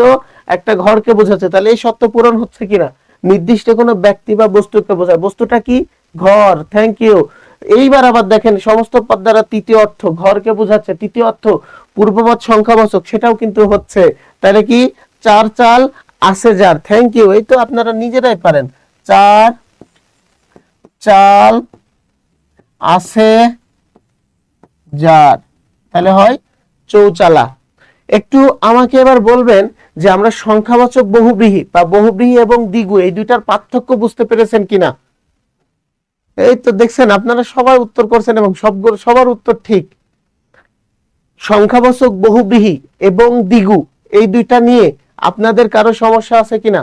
[SPEAKER 1] একটা ঘরকে বোঝাচ্ছে। তাহলে এই সত্য পূরণ হচ্ছে কিনা? নির্দিষ্ট কোনো ব্যক্তি বা বস্তুকে বোঝায়। বস্তুটা কি? ঘর। Thank you. এইবার আবার দেখেন সমস্ত পদ দ্বারা তৃতীয় অর্থ ঘরকে বোঝাচ্ছে। তৃতীয় অর্থ পূর্বপদ সংখ্যাবাচক, সেটাও কিন্তু হচ্ছে। তাহলে কি 4 চাল আছে যার। Thank you. এই তো আপনারা নিজেরাই পারেন। 4 চাল আছে যার, তাহলে হয় চৌচালা। একটু আমাকে এবার বলবেন যে আমরা সংখ্যাবাচক বহুব্রীহি বা বহুব্রীহি এবং দ্বিগু এই দুইটার পার্থক্য বুঝতে পেরেছেন কিনা। এই তো দেখছেন আপনারা সবাই উত্তর করছেন এবং সবার উত্তর ঠিক। সংখ্যাবাচক বহুব্রীহি এবং দ্বিগু এই দুইটা নিয়ে আপনাদের কারো সমস্যা আছে কিনা?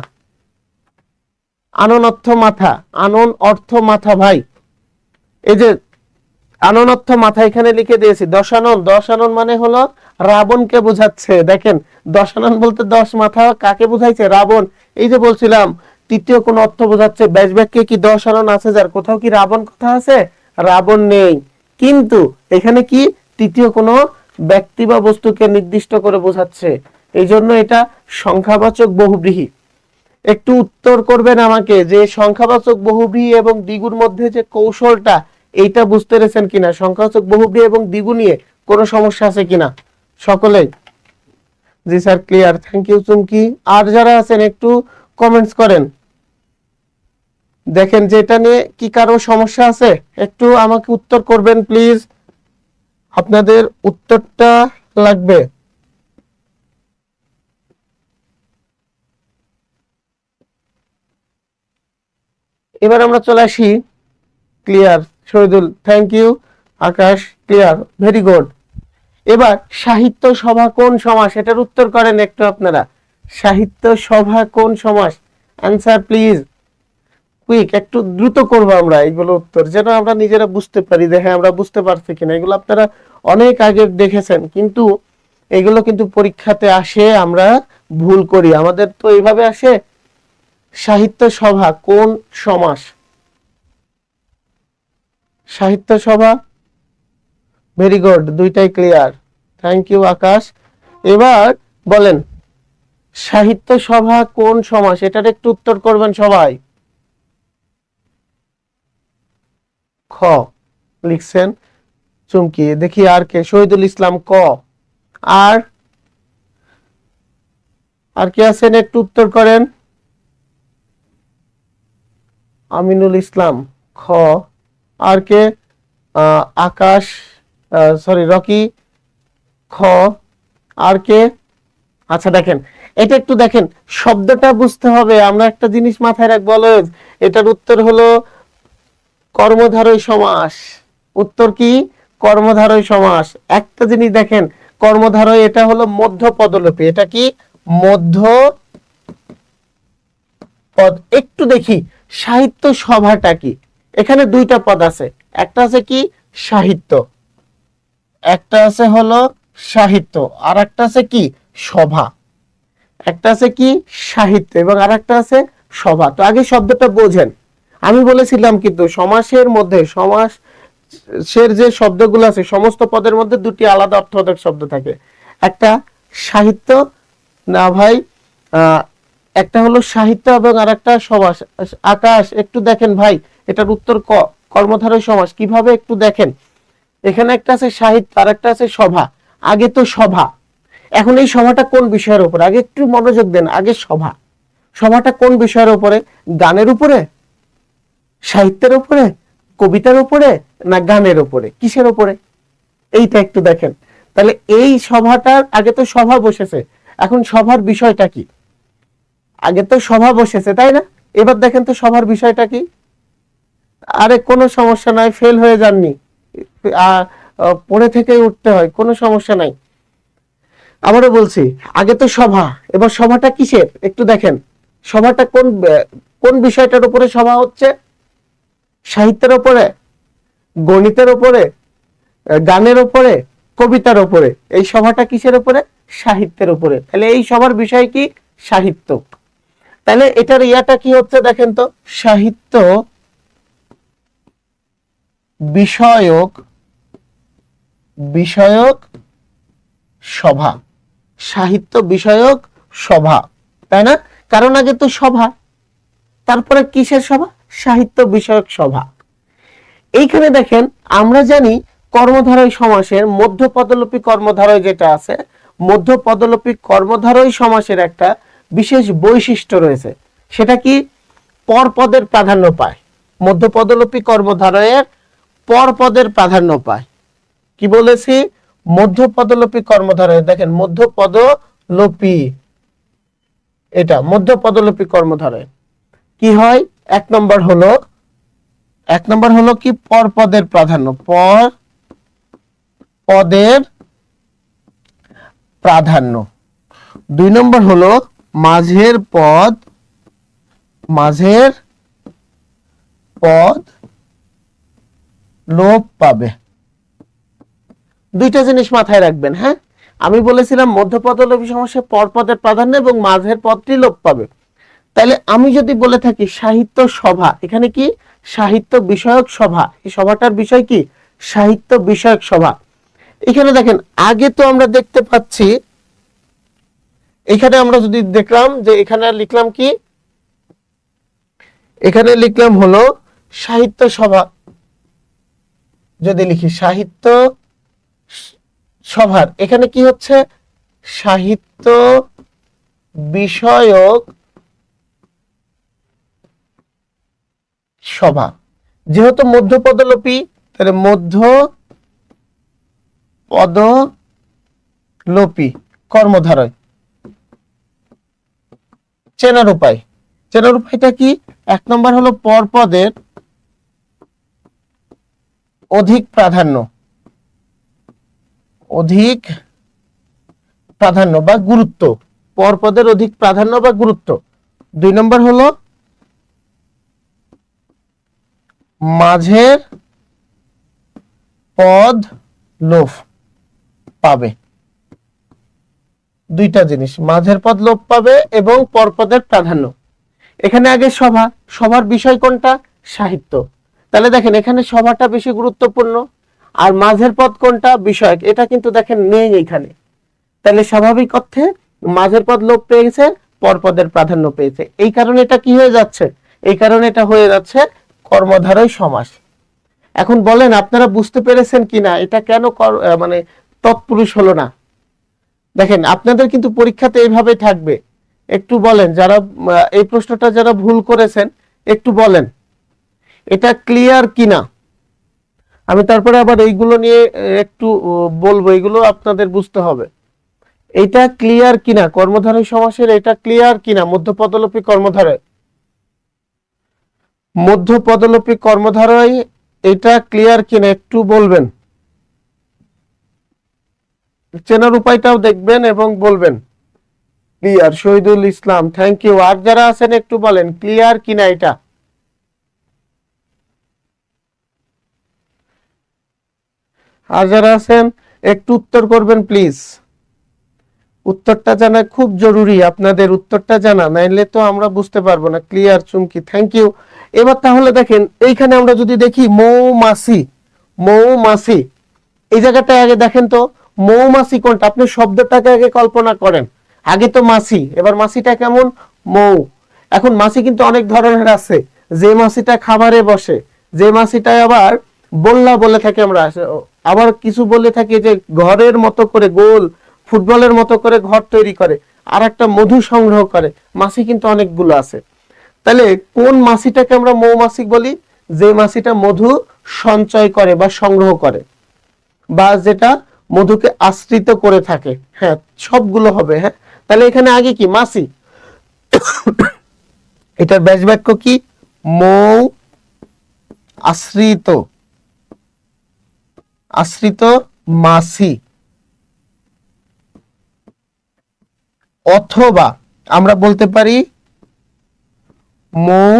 [SPEAKER 1] আনন অর্থ মাথা, আনন অর্থ মাথা ভাই, এই যে আনন অর্থ মাথা এখানে লিখে দিয়েছি। দশানন, দশানন মানে হলো রাবণকে বোঝাচ্ছে। দেখেন দশানন বলতে 10 মাথা কাকে বোঝাইছে? রাবণ। এই যে বলছিলাম তৃতীয় কোন অর্থ বোঝাচ্ছে। ব্যাসবাক্যে কি দশানন আছে যার? কোথাও কি রাবণ কথা আছে? রাবণ নেই। কিন্তু এখানে কি তৃতীয় কোনো ব্যক্তি বা বস্তুকে নির্দিষ্ট করে বোঝাচ্ছে, এই জন্য এটা সংখ্যাবাচক বহুব্রীহি। একটু উত্তর করবেন আমাকে যে সংখ্যাবাচক বহুব্রীহি এবং দ্বিগুর মধ্যে যে কৌশলটা এইটা বুঝতে পেরেছেন কিনা। সংখ্যাবাচক বহুব্রীহি এবং দ্বিগু নিয়ে কোনো সমস্যা আছে কিনা সকলেই? জি স্যার ক্লিয়ার, থ্যাংক ইউ চুমকি। আর যারা আছেন একটু কমেন্টস করেন। দেখেন যে এটা নিয়ে কি কারো সমস্যা আছে একটু আমাকে উত্তর করবেন প্লিজ, আপনাদের উত্তরটা লাগবে। এবার আমরা চলে আসি। Clear Shahidul, thank you. Akash clear, very good. এবার সাহিত্য সভা কোন সমাস, এটার উত্তর করেন একটু আপনারা। সাহিত্য সভা কোন সমাস? অ্যান্সার প্লিজ কুইক, একটু দ্রুত করবো আমরা এগুলো উত্তর, যেন আমরা নিজেরা বুঝতে পারি যে হ্যাঁ আমরা বুঝতে পারছি কিনা। এগুলো আপনারা অনেক আগে দেখেছেন কিন্তু এগুলো কিন্তু পরীক্ষাতে আসে, আমরা ভুল করি। আমাদের তো এইভাবে আসে। সাহিত্য সভা কোন সমাস? সাহিত্য সভা, ভেরি গুড, দুইটাই ক্লিয়ার, থ্যাংক ইউ আকাশ। এবার বলেন সাহিত্য সভা কোন সমাস, এটার একটু উত্তর করবেন সবাই। খ লিখছেন চুমকি, দেখি আর কে? শহীদুল ইসলাম ক। আর আর কে আছেন একটু উত্তর করেন। আমিনুল ইসলাম খ। আর কে? আকাশ, সরি রকি খ। আর কে? আচ্ছা দেখেন এটা একটু দেখেন, শব্দটা বুঝতে হবে। আমরা একটা জিনিস মাথায় রাখবো, এটার উত্তর হলো কর্মধারয় সমাস। উত্তর কি? কর্মধারয় সমাস। একটা জিনিস দেখেন, কর্মধারয় এটা হলো মধ্য পদলোপী। এটা কি? মধ্য পদ। একটু দেখি সাহিত্য সভাটা কি। এখানে দুইটা পদ আছে, একটা আছে কি সাহিত্য, একটা আছে হলো সাহিত্য, আর একটা আছে কি সভা। একটা আছে কি সাহিত্য এবং আর একটা আছে সভা। তো আগে শব্দটা বোঝেন। আমি বলেছিলাম কিন্তু সমাসের মধ্যে, সমাস সমাসের যে শব্দগুলো আছে সমস্ত পদের মধ্যে দুটি আলাদা অর্থবোধক শব্দ থাকে, একটা সাহিত্য না ভাই, একটা হলো সাহিত্য এবং আরেকটা সমাস। আকাশ একটু দেখেন ভাই, এটার উত্তর ক, কর্মধারয় সমাস কিভাবে একটু দেখেন। এখানে একটা আছে সাহিত্য আর একটা আছে সভা। আগে তো সভা, এখন এই সভাটা কোন বিষয়ের উপরে, আগে একটু মনোযোগ দেন। আগে সভা, সভাটা কোন বিষয়ের উপরে? গানের উপরে, সাহিত্যের উপরে, কবিতার উপরে, না গানের উপরে? কিসের উপরে এইটা একটু দেখেন। তাহলে এই সভাটার আগে তো সভা বসেছে, এখন সভার বিষয়টা কি? আগে তো সভা বসেছে তাই না? এবার দেখেন তো সভার বিষয়টা কি। আরে কোনো সমস্যা নাই, ফেল হয়ে যাননি, পড়ে থেকে উঠতে হয়, কোনো সমস্যা নাই। আবারও বলছি, আগে তো সভা, এবার সভাটা কিসের একটু দেখেন। সভাটা কোন কোন বিষয়টার উপরে সভা হচ্ছে? সাহিত্যের উপরে, গণিতের উপরে, গানের উপরে, কবিতার উপরে। এই সভাটা কিসের উপরে? সাহিত্যের উপরে। তাহলে এই সভার বিষয় কি? সাহিত্য। তাহলে এটার ইয়াটা কি হচ্ছে দেখেন তো, সাহিত্য বিষয়ক বিষয়ক সভা, সাহিত্য বিষয়ক সভা, তাই না? কারণ আগে তো সভা, তারপরে কিসের সভা? সাহিত্য বিষয়ক সভা। এইখানে দেখেন, আমরা জানি কর্মধারয় সমাসের মধ্য পদলোপী কর্মধারয় যেটা আছে, মধ্য পদলোপী কর্মধারয় সমাসের একটা বিশেষ বৈশিষ্ট্য রয়েছে। সেটা কি? পরপদের প্রাধান্য পায়। মধ্য পদলোপী কর্মধারয়ের পরপদের প্রাধান্য পায়। কি বলেছি? মধ্য পদলোপী কর্মধারয়, দেখেন মধ্য পদলোপী, এটা মধ্য পদলোপী কর্মধারয় কি হয়? এক নম্বর হলো কি? পরপদের প্রাধান্য, পদের প্রাধান্য। দুই নম্বর হলো মাঝের পদ লোপ পাবে। দুইটা জিনিস মাথায় রাখবেন। হ্যাঁ, আমি বলেছিলাম মধ্যপদলোপী সমাসে পরপদের প্রাধান্য এবং মাঝের পদটি লোপ পাবে। তাহলে আমি যদি বলে থাকি সাহিত্য সভা, এখানে কি? সাহিত্য বিষয়ক সভা। এই সভাটার বিষয় কি? সাহিত্য বিষয়ক সভা। এখানে দেখেন, আগে তো আমরা দেখতে পাচ্ছি, এখানে আমরা যদি দেখলাম যে এখানে লিখলাম কি? এখানে লিখলাম হলো সাহিত্য সভা। যদি লিখি সাহিত্য সভার, এখানে কি হচ্ছে? সাহিত্য বিষয়ক সভা। যেহেতু মধ্য পদলোপী, তাহলে মধ্য পদলোপী কর্মধারয়। চেনার উপায়টা কি? এক নম্বর হলো পরপদের অধিক প্রাধান্য বা গুরুত্ব, পরপদের অধিক প্রাধান্য বা গুরুত্ব। দুই নম্বর হলো মাঝের পদ লোপ পাবে। দুইটা জিনিস, মাঝের পদ লোপ পাবে এবং পরপদের প্রাধান্য। এখানে আগে সভার বিষয় কোনটা? সাহিত্য। তাহলে দেখেন এখানে সভাটা বেশি গুরুত্বপূর্ণ, আর মাঝের পদ কোনটা? বিষয়ক। এটা কিন্তু দেখেন নেই এইখানে। তাহলে স্বাভাবিক অর্থে মাঝের পদ লোপ পেয়েছে, পরপদের প্রাধান্য পেয়েছে। এই কারণে এটা কি হয়ে যাচ্ছে? এই কারণে এটা হয়ে যাচ্ছে কর্মধারয় সমাস। এখন বলেন আপনারা বুঝতে পেরেছেন কিনা এটা কেন মানে তৎপুরুষ হলো না? দেখেন আপনাদের কিন্তু পরীক্ষাতে এইভাবে থাকবে। একটু বলেন, যারা এই প্রশ্নটা যারা ভুল করেছেন একটু বলেন এটা ক্লিয়ার কিনা। আমি তারপরে আবার এইগুলো নিয়ে একটু বলবো, এগুলো আপনাদের বুঝতে হবে। এটা ক্লিয়ার কিনা কর্মধারয় সমাসের, এটা ক্লিয়ার কিনা মধ্যপদলোপী কর্মধারয় এটা ক্লিয়ার কিনা একটু বলবেন। চেনার উপায়টাও দেখবেন এবং বলবেন। Clear, Shahidul Islam, thank you. আর যারা আছেন একটু বলেন ক্লিয়ার কিনা এটা। আর যারা আছেন একটু উত্তর করবেন প্লিজ। উত্তরটা জানা খুব জরুরি, আপনাদের উত্তরটা জানা, নাইলে তো আমরা বুঝতে পারবো না। Clear Chumki, thank you. এবার তাহলে দেখেন এইখানে আমরা যদি দেখি মৌমাছি। এই জায়গাটায় আগে দেখেন তো মৌমাছি কোনটা, আপনি শব্দটাকে আগে কল্পনা করেন। আগে তো মাছি, এবার মাছিটা কেমন, মৌ। এখন মাছি কিন্তু অনেক ধরনের আছে, যে মাছিটা খাবারে বসে, যে মাছিটা আবার বল্লা বলে থাকি আমরা, আবার কিছু বলে থাকি যে ঘরের মতো করে গোল ফুটবলের মতো করে ঘর তৈরি করে, আর একটা মধু সংগ্রহ করে। মাছি কিন্তু অনেকগুলো আছে। তাহলে কোন মাছিটাকে আমরা মৌমাছি বলি, যে মাছিটা মধু সঞ্চয় করে বা সংগ্রহ করে, বা যেটা মধুকে আশ্রিত করে থাকে। হ্যাঁ, সবগুলো হবে। হ্যাঁ, তাহলে এখানে আগে কি মাছি, এটার ব্যাস বাক্য কি, মৌ আশ্রিত, আশ্রিত মাছি। অথবা আমরা বলতে পারি মৌ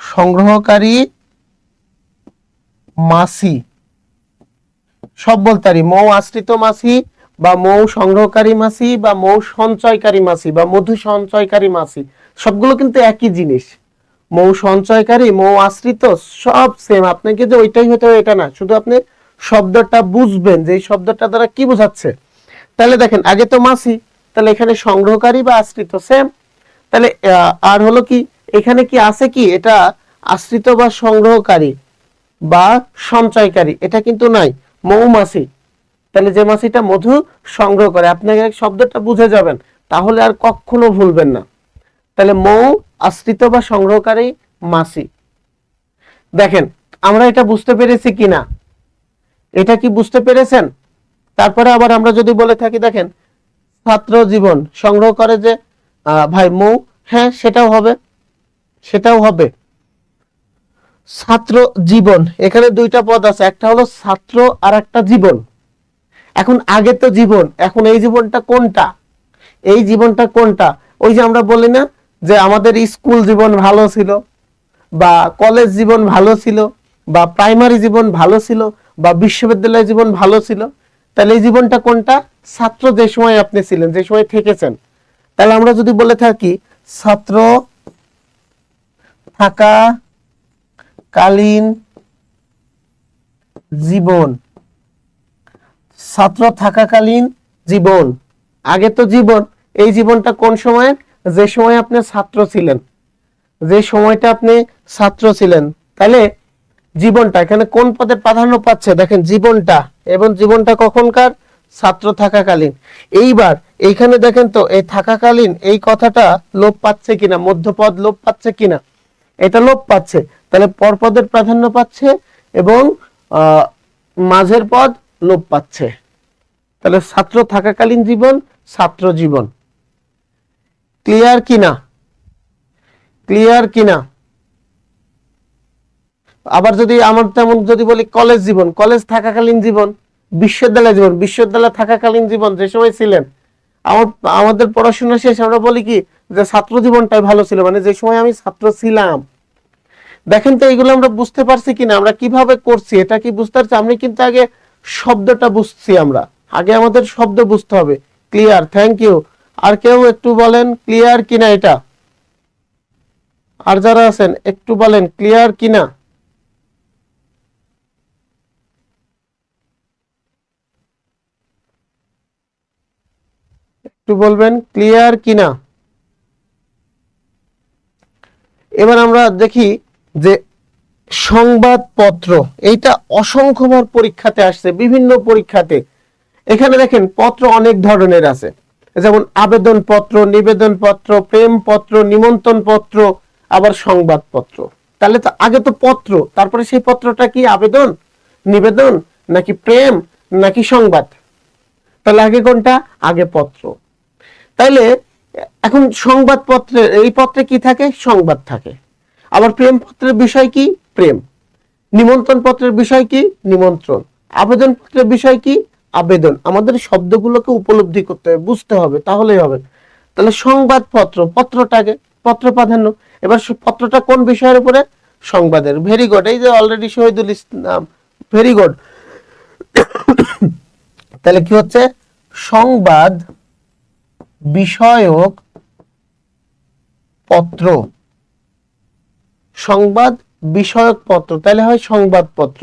[SPEAKER 1] সংগ্রহকারী মাছি। সব বলতে পারি, মৌ আশ্রিত মাছি বা মৌ সংগ্রহকারী মাছি বা মৌ সঞ্চয়কারী মাছি বা মধু সঞ্চয়কারী মাছি, সবগুলো কিন্তু একই জিনিস। মৌ সঞ্চয়কারী, মৌ আশ্রিত, সব সেম। আপনাকে যে ওইটাই হতে হবে এটা না, শুধু আপনি শব্দটা বুঝবেন যে এই শব্দটা দ্বারা কি বোঝাচ্ছে। তাহলে দেখেন আগে তো মাছি, তাহলে এখানে সংগ্রহকারী বা আশ্রিত সেম। তাহলে আর হলো কি, এখানে কি আছে কি, এটা আশ্রিত বা সংগ্রহকারী বা সঞ্চয়কারী, এটা কিন্তু নাই, মৌমাছি। তাহলে যে মাছিটা মধু সংগ্রহ করে, আপনাকে শব্দটা বুঝে যাবেন, তাহলে আর কখনো ভুলবেন না। তাহলে মৌ আশ্রিত বা সংগ্রহকারী মাছি। দেখেন আমরা এটা বুঝতে পেরেছি কিনা, এটা কি বুঝতে পেরেছেন? তারপরে আবার আমরা যদি বলে থাকি, দেখেন ছাত্র জীবন সংগ্রহ করে যে ভাই মৌ, হ্যাঁ সেটাও হবে, সেটাও হবে। ছাত্র জীবন, এখানে দুইটা পদ আছে, একটা হলো ছাত্র আর একটা জীবন। এখন আগে তো জীবন, এখন এই জীবনটা কোনটা, এই জীবনটা কোনটা? ওই যে আমরা বলি না যে আমাদের স্কুল জীবন ভালো ছিল, বা কলেজ জীবন ভালো ছিল, বা প্রাইমারি জীবন ভালো ছিল, বা বিশ্ববিদ্যালয় জীবন ভালো ছিল। তাহলে এই জীবনটা কোনটা? ছাত্র যে সময় আপনি ছিলেন, যে সময় থেকেছেন। তাহলে আমরা যদি বলে থাকি ছাত্র থাকাকালীন জীবন, ছাত্র থাকাকালীন জীবন, আগে তো জীবন, এই জীবনটা কোন সময়, যে সময় আপনি ছাত্র ছিলেন, যে সময়টা আপনি ছাত্র ছিলেন। তাহলে জীবনটা এখানে কোন পদে প্রাধান্য পাচ্ছে, দেখেন জীবনটা, এবং জীবনটা কখনকার, ছাত্র থাকাকালীন। এইবার এইখানে দেখেন তো এই থাকাকালীন এই কথাটা লোপ পাচ্ছে কিনা, মধ্যপদ লোপ পাচ্ছে কিনা, এটা লোপ পাচ্ছে। তাহলে পরপদের প্রাধান্য পাচ্ছে এবং মাঝের পদ লোপ পাচ্ছে। তাহলে ছাত্র থাকাকালীন জীবন, ছাত্র জীবন। ক্লিয়ার কিনা, ক্লিয়ার কিনা? আবার যদি আমার তেমন যদি বলি কলেজ জীবন, কলেজ থাকাকালীন জীবন, বিশ্ববিদ্যালয় জীবন, বিশ্ববিদ্যালয় থাকাকালীন জীবন, যে সময় ছিলেন। আমাদের পড়াশোনা শেষ, আমরা বলি কি যে ছাত্র জীবনটাই ভালো ছিল, মানে যে সময় আমি ছাত্র ছিলাম। দেখেন তো এইগুলো আমরা বুঝতে পারছি কিনা, আমরা কিভাবে করছি এটা কি বুঝতে পারছি? আমি কিন্তু আগে শব্দটা বুঝছি, আমরা আগে আমাদের শব্দ বুঝতে হবে। Clear, thank you. আর কেউ একটু বলেন ক্লিয়ার কিনা এটা, আর যারা আছেন একটু বলেন ক্লিয়ার কিনা। একটু বলবেন ক্লিয়ার কিনা। এবার আমরা দেখি যে সংবাদপত্র, এইটা অসংখ্যবার পরীক্ষাতে আসছে, বিভিন্ন পরীক্ষাতে। এখানে দেখেন পত্র অনেক ধরনের আছে, যেমন আবেদন পত্র, নিবেদন পত্র, প্রেম পত্র, নিমন্ত্রণ পত্র, আবার সংবাদপত্র। তাহলে তো আগে তো পত্র, তারপরে সেই পত্রটা কি আবেদন, নিবেদন, নাকি প্রেম, নাকি সংবাদ? তাহলে আগে কোনটা? আগে পত্র। তাইলে এখন সংবাদপত্রে, এই পত্রে কি থাকে? সংবাদ থাকে। আবার প্রেম পত্রের বিষয় কি? প্রেম। নিমন্ত্রণ পত্রের বিষয় কি? নিমন্ত্রণ। আবেদন পত্রের বিষয় কি? আবেদন। আমাদের শব্দগুলোকে উপলব্ধি করতে হবে, বুঝতে হবে, তাহলেই হবে। তাহলে সংবাদপত্র, পত্রটাকে, পত্র প্রাধান্য। এবার পত্রটা কোন বিষয়ের উপরে? সংবাদের। ভেরি গুড, এই যে already Shahidul Islam, very good. তাহলে কি হচ্ছে? সংবাদ বিষয়ক পত্র। সংবাদ বিষয়ক পত্র, তাহলে হয় সংবাদপত্র।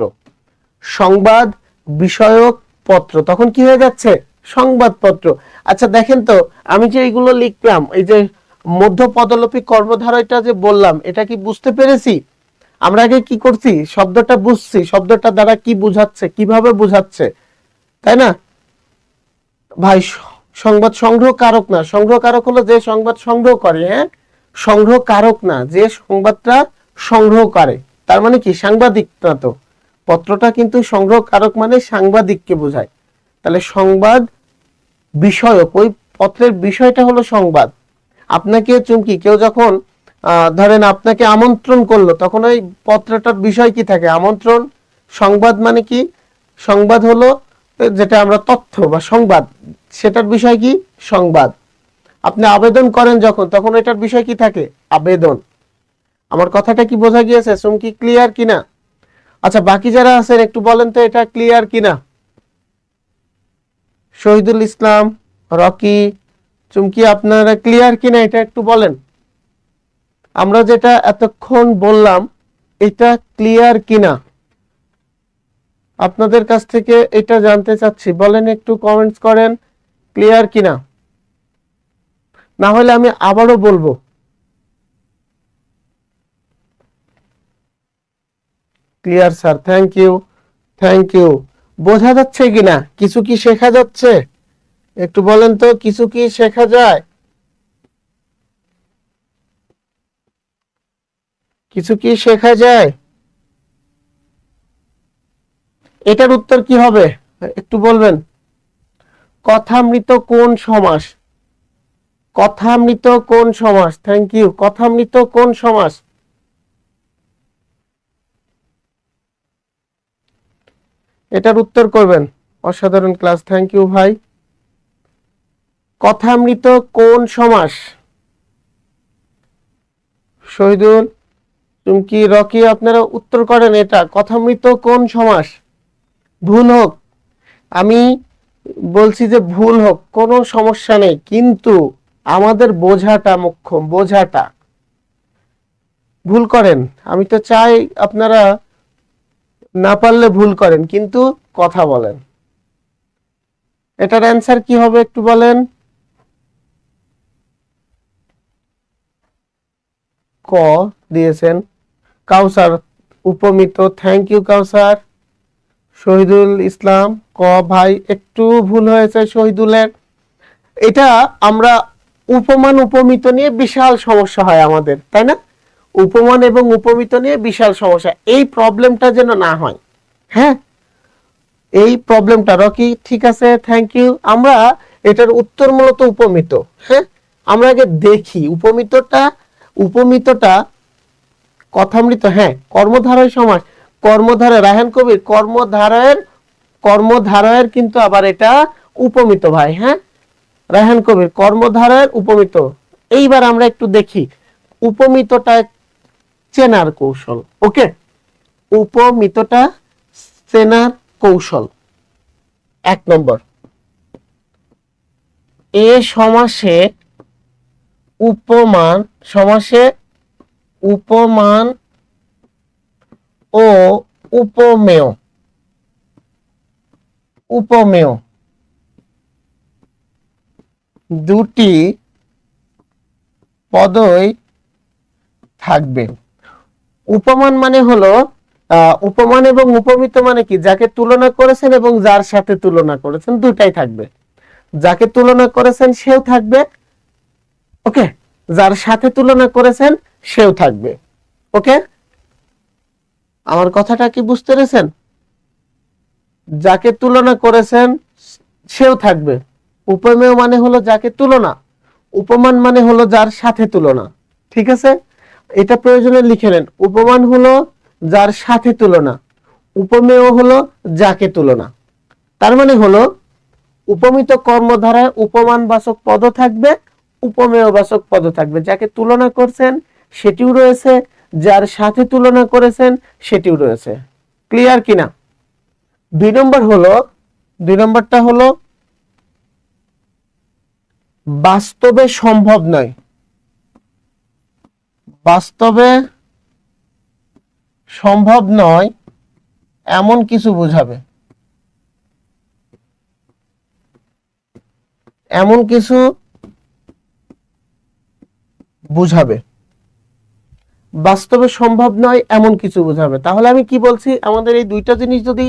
[SPEAKER 1] সংবাদ বিষয়ক পত্র, তখন কি হয়ে যাচ্ছে? সংবাদপত্র। আচ্ছা দেখেন তো, আমি যে এইগুলো লিখলাম, এই যে মধ্য পদলোপী কর্মধারয়টা যে বললাম, এটা কি বুঝতে পেরেছি? আমরা আগে কি করছি? শব্দটা বুঝছি, শব্দটা দ্বারা কি বুঝাচ্ছে, কিভাবে বুঝাচ্ছে, তাই না ভাই? সংবাদ সংগ্রহ কারক না, সংগ্রহ কারক হলো যে সংবাদ সংগ্রহ করে, হ্যাঁ, সংগ্রহ কারক না, যে সংবাদটা সংগ্রহ করে। তার মানে কি? সাংবাদিক না তো। পত্রটা কিন্তু সংগ্রহ কারক মানে সাংবাদিককে বোঝায়। তাহলে সংবাদ বিষয়ক, ওই পত্রের বিষয়টা হলো সংবাদ। আপনাকে চুমকি কেউ যখন ধরেন আপনাকে আমন্ত্রণ করলো, তখন ওই পত্রটার বিষয় কি থাকে? আমন্ত্রণ। সংবাদ মানে কি? সংবাদ হলো যেটা আমরা তথ্য বা সংবাদ, সেটার বিষয় কি? সংবাদ। আপনি আবেদন করেন যখন, তখন এটার বিষয় কি থাকে? আবেদন। আমার কথাটা কি বোঝা গিয়েছে? চুমকি ক্লিয়ার কিনা? আচ্ছা বাকি যারা আছেন একটু বলেন তো এটা ক্লিয়ার কিনা। শহীদুল ইসলাম, রকি, চুমকি আপনারা ক্লিয়ার কিনা এটা একটু বলেন। আমরা যেটা এতক্ষণ বললাম এটা ক্লিয়ার কিনা আপনাদের কাছ থেকে এটা জানতে চাচ্ছি। বলেন, একটু কমেন্টস করেন ক্লিয়ার কিনা, না হলে আমি আবারও বলবো। Clear sir, thank you, thank you. বোঝা যাচ্ছে কিনা? কিছু কি শেখা যাচ্ছে? একটু বলেন তো, কিছু কি শেখা যায়? কিছু কি শেখা যায়? এটার উত্তর কি হবে একটু বলবেন? কথামৃত কোন সমাস? কথামৃত কোন সমাস? Thank you. কথামৃত কোন সমাস? এটার উত্তর করবেন। অসাধারণ ক্লাস, থ্যাংক ইউ ভাই। কথামৃত কোন সমাস? শহীদুল, চুমকি, রকি, আপনারা উত্তর করেন। এটা কথামৃত কোন সমাস? ভুল হোক, আমি বলছি যে ভুল হোক, কোনো সমস্যা নেই, কিন্তু আমাদের বোঝাটা মুখ্য। বোঝাটা ভুল করেন, আমি তো চাই আপনারা না পারলে ভুল করেন, কিন্তু কথা বলেন। এটার অ্যান্সার কি হবে একটু বলেন? ক দিয়েছেন কাউসার, উপমিত। থ্যাংক ইউ কাউসার। শহীদুল ইসলাম, ক ভাই একটু ভুল হয়েছে শহীদুলের। এটা আমরা উপমান উপমিত নিয়ে বিশাল সমস্যা হয় আমাদের, তাই না? উপমান এবং উপমিত নিয়ে বিশাল সমস্যা, এই প্রবলেমটা যেন না হয়। হ্যাঁ, এই প্রবলেমটা। রকি ঠিক আছে, থ্যাংক ইউ। আমরা এটার উত্তর মূলত উপমিত। হ্যাঁ, আমরা আগে দেখি উপমিতটা। উপমিতটা কথামৃত, হ্যাঁ, কর্মধারয় সমাস। কর্মধারয়, রায়হান কবির, কর্মধারয়ের, কর্মধারয়ের কিন্তু আবার এটা উপমিত ভাই। হ্যাঁ, রায়হান কবির, কর্মধারয়ের উপমিত। এইবার আমরা একটু দেখি উপমিতটা চেনার কৌশল। ওকে, উপমিতটা চেনার কৌশল। 1 নম্বর, এ সমাসে উপমান, সমাসে উপমান ও উপমেয়, উপমেয় দুটি পদই থাকবে। উপমান মানে হলো উপমান এবং উপমিত মানে কি? যাকে তুলনা করেছেন এবং যার সাথে তুলনা করেছেন, দুটাই থাকবে। যাকে তুলনা করেছেন সেও থাকবে, ওকে, যার সাথে তুলনা করেছেন সেও থাকবে। ওকে, আমার কথাটা কি বুঝতে পেরেছেন? যাকে তুলনা করেছেন সেও থাকবে। উপমেয় মানে হলো যাকে তুলনা, উপমান মানে হলো যার সাথে তুলনা। ঠিক আছে, এটা প্রয়োজনে লিখে নেন। উপমান হলো যার সাথে তুলনা, উপমেয় হলো যাকে তুলনা। তার মানে হলো উপমিত কর্মধারায় উপমান বাচক পদ থাকবে, উপমেয় বাচক পদ থাকবে। যাকে তুলনা করছেন সেটিও রয়েছে, যার সাথে তুলনা করেছেন সেটিও রয়েছে। ক্লিয়ার কিনা? 2 নম্বর হলো, 2 নম্বরটা হলো বাস্তবে সম্ভব নয়। বাস্তবে সম্ভব নয় এমন কিছু বোঝাবে, এমন কিছু বুঝাবে, বাস্তবে সম্ভব নয় এমন কিছু বোঝাবে। তাহলে আমি কি বলছি, আমাদের এই দুইটা জিনিস যদি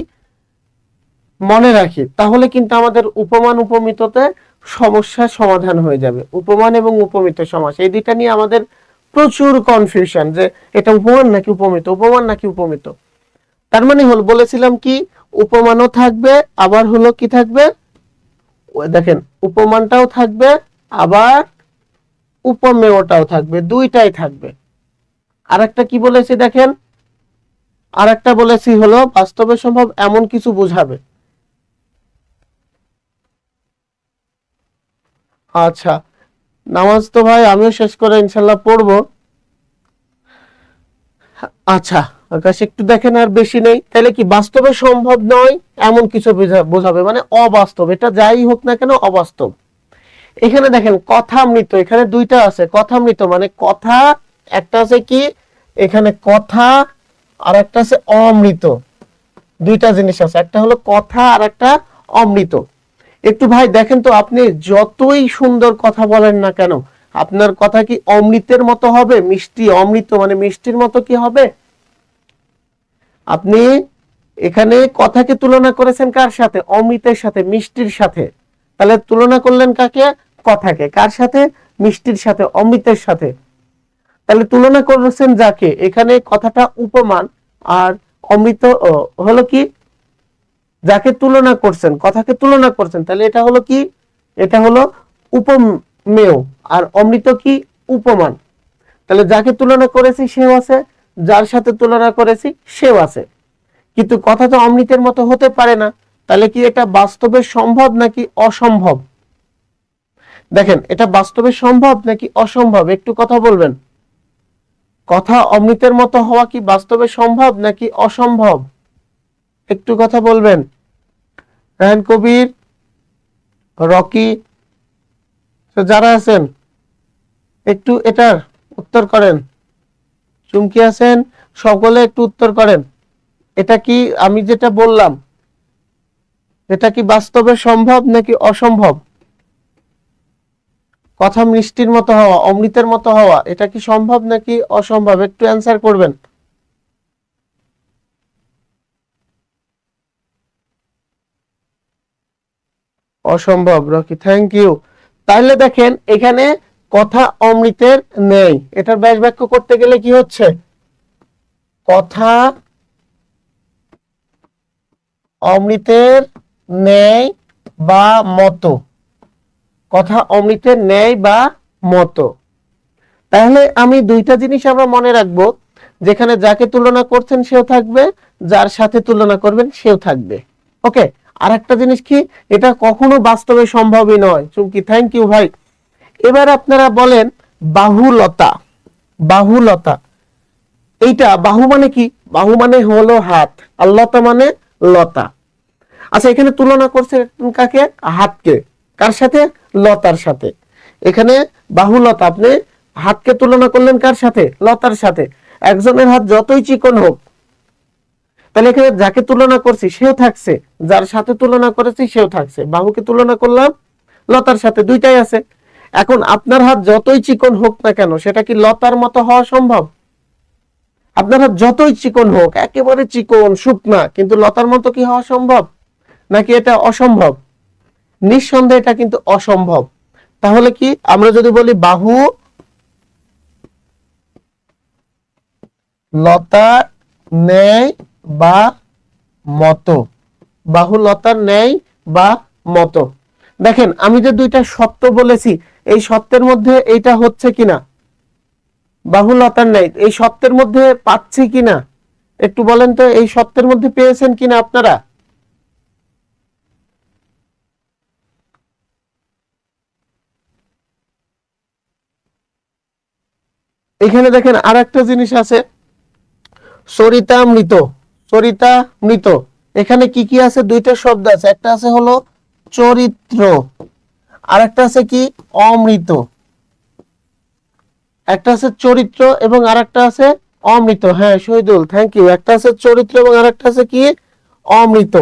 [SPEAKER 1] মনে রাখি তাহলে কিন্তু আমাদের উপমান উপমিততে সমস্যার সমাধান হয়ে যাবে। উপমান এবং উপমিত সমাস এই দুইটা নিয়ে আমাদের প্রচুর কনফিউশন, যে এটা উপমান নাকি উপমিত, উপমান নাকি উপমিত। তার মানে হল বলেছিলাম কি, উপমানও থাকবে, আবার হলো কি থাকবে, দেখেন উপমানটাও থাকবে, আবার উপমেয়টাও থাকবে, দুইটাই থাকবে। আরেকটা কি বলেছি দেখেন, আরেকটা বলেছি হলো বাস্তবে সম্ভব এমন কিছু বোঝাবে। আচ্ছা, নামাজ তো ভাই আমিও শেষ করে ইনশাল্লাহ পড়বো। আচ্ছা আকাশ একটু দেখেন, আর বেশি নেই, তাহলে কি বাস্তবে সম্ভব নয় এমন কিছু বোঝাবে, মানে অবাস্তব, এটা যাই হোক না কেন অবাস্তব। এখানে দেখেন কথামৃত, এখানে দুইটা আছে কথামৃত, মানে কথা একটা আছে কি এখানে কথা, আর একটা আছে অমৃত, দুইটা জিনিস আছে, একটা হলো কথা আর একটা অমৃত। একটু ভাই দেখেন তো, আপনি যতই সুন্দর কথা বলেন না কেন, আপনার কথা কি অমৃতের মতো হবে? মিষ্টি অমৃত মানে মিষ্টির মতো কি হবে? আপনি এখানে কথাকে তুলনা করেছেন কার সাথে? অমৃতের সাথে, মিষ্টির সাথে। তাহলে তুলনা করলেন কাকে? কথাকে। কার সাথে? মিষ্টির সাথে, অমৃতের সাথে। তাহলে তুলনা করেছেন যাকে, এখানে কথাটা উপমান, আর অমৃত হলো কি, যাকে তুলনা করছেন, কথাকে তুলনা করছেন, তাহলে এটা হলো কি, এটা হলো উপমেয়, আর অমৃত কি, উপমান। তাহলে যাকে তুলনা করেছি সেও আছে, যার সাথে তুলনা করেছি সেও আছে, কিন্তু কথা তো অমৃতের মতো হতে পারে না। তাহলে কি এটা বাস্তবে সম্ভব নাকি অসম্ভব? দেখেন এটা বাস্তবে সম্ভব নাকি অসম্ভব, একটু কথা বলবেন। কথা অমৃতের মতো হওয়া কি বাস্তবে সম্ভব নাকি অসম্ভব? একটু কথা বলবেন। রায়হান কবির, রকি, যারা আছেন একটু এটার উত্তর করেন। চুমকি আছেন, সকলে একটু উত্তর করেন। এটা কি আমি যেটা বললাম, এটা কি বাস্তবে সম্ভব নাকি অসম্ভব? কথা মিষ্টির মতো হওয়া, অমৃতের মতো হওয়া, এটা কি সম্ভব নাকি অসম্ভব? একটু অ্যান্সার করবেন। অসম্ভব রকি, থ্যাংক ইউ। তাহলে দেখেন এখানে কথা অমৃতের নেই, এটার ব্যাস বাক্য করতে গেলে কি হচ্ছে, কথা অমৃতের ন্যায় বা মতো, কথা অমৃতের ন্যায় বা মতো। তাহলে আমি দুইটা জিনিস আমরা মনে রাখবো, যেখানে যাকে তুলনা করছেন সেও থাকবে, যার সাথে তুলনা করবেন সেও থাকবে। ওকে, আর একটা জিনিস কি, এটা কখনো বাস্তবে সম্ভবই নয়। চুমকি, থ্যাংক ইউ ভাই। এবার আপনারা বলেন বাহুলতা, বাহুলতা, এইটা বাহু মানে কি? বাহু মানে হলো হাত, আর লতা মানে লতা। আচ্ছা এখানে তুলনা করছে কাকে? হাতকে। কার সাথে? লতার সাথে। এখানে বাহুলতা, আপনি হাতকে তুলনা করলেন কার সাথে? লতার সাথে। একজনের হাত যতই চিকন হোক, তাহলে এখানে যাকে তুলনা করছি সেও থাকছে, যার সাথে তুলনা করেছি সেও থাকছে। বাহুকে তুলনা করলাম লতার সাথে, দুইটাই আছে। এখন আপনার হাত যতই চিকন হোক না কেন, সেটা কি লতার মতো হওয়া সম্ভব? আপনার হাত যতই চিকন হোক, একেবারে চিকন শুকনা, কিন্তু লতার মতো কি হওয়া সম্ভব নাকি এটা অসম্ভব? নিঃসন্দেহে এটা কিন্তু অসম্ভব। তাহলে কি আমরা যদি বলি বাহু লতার ন্যায় বা মতো, বাহু লতার ন্যায় বা মতো। দেখেন আমি যে দুইটা সত্য বলেছি, এই সত্যের মধ্যে এইটা হচ্ছে কিনা, বাহু লতার ন্যায়, এই সত্যের মধ্যে পাচ্ছি কিনা, একটু বলেন তো, এই সত্যের মধ্যে পেয়েছেন কিনা আপনারা? এখানে দেখেন আর একটা জিনিস আছে, সরিতা মৃত, সরিতা মৃত। এখানে কি কি আছে? দুইটা শব্দ আছে, একটা আছে হলো চরিত্র, আর একটা আছে কি অমৃত। একটা আছে চরিত্র এবং আর একটা আছে অমৃত, হ্যাঁ শহীদুল, থ্যাংক ইউ। একটা আছে চরিত্র এবং আরেকটা আছে কি, অমৃত।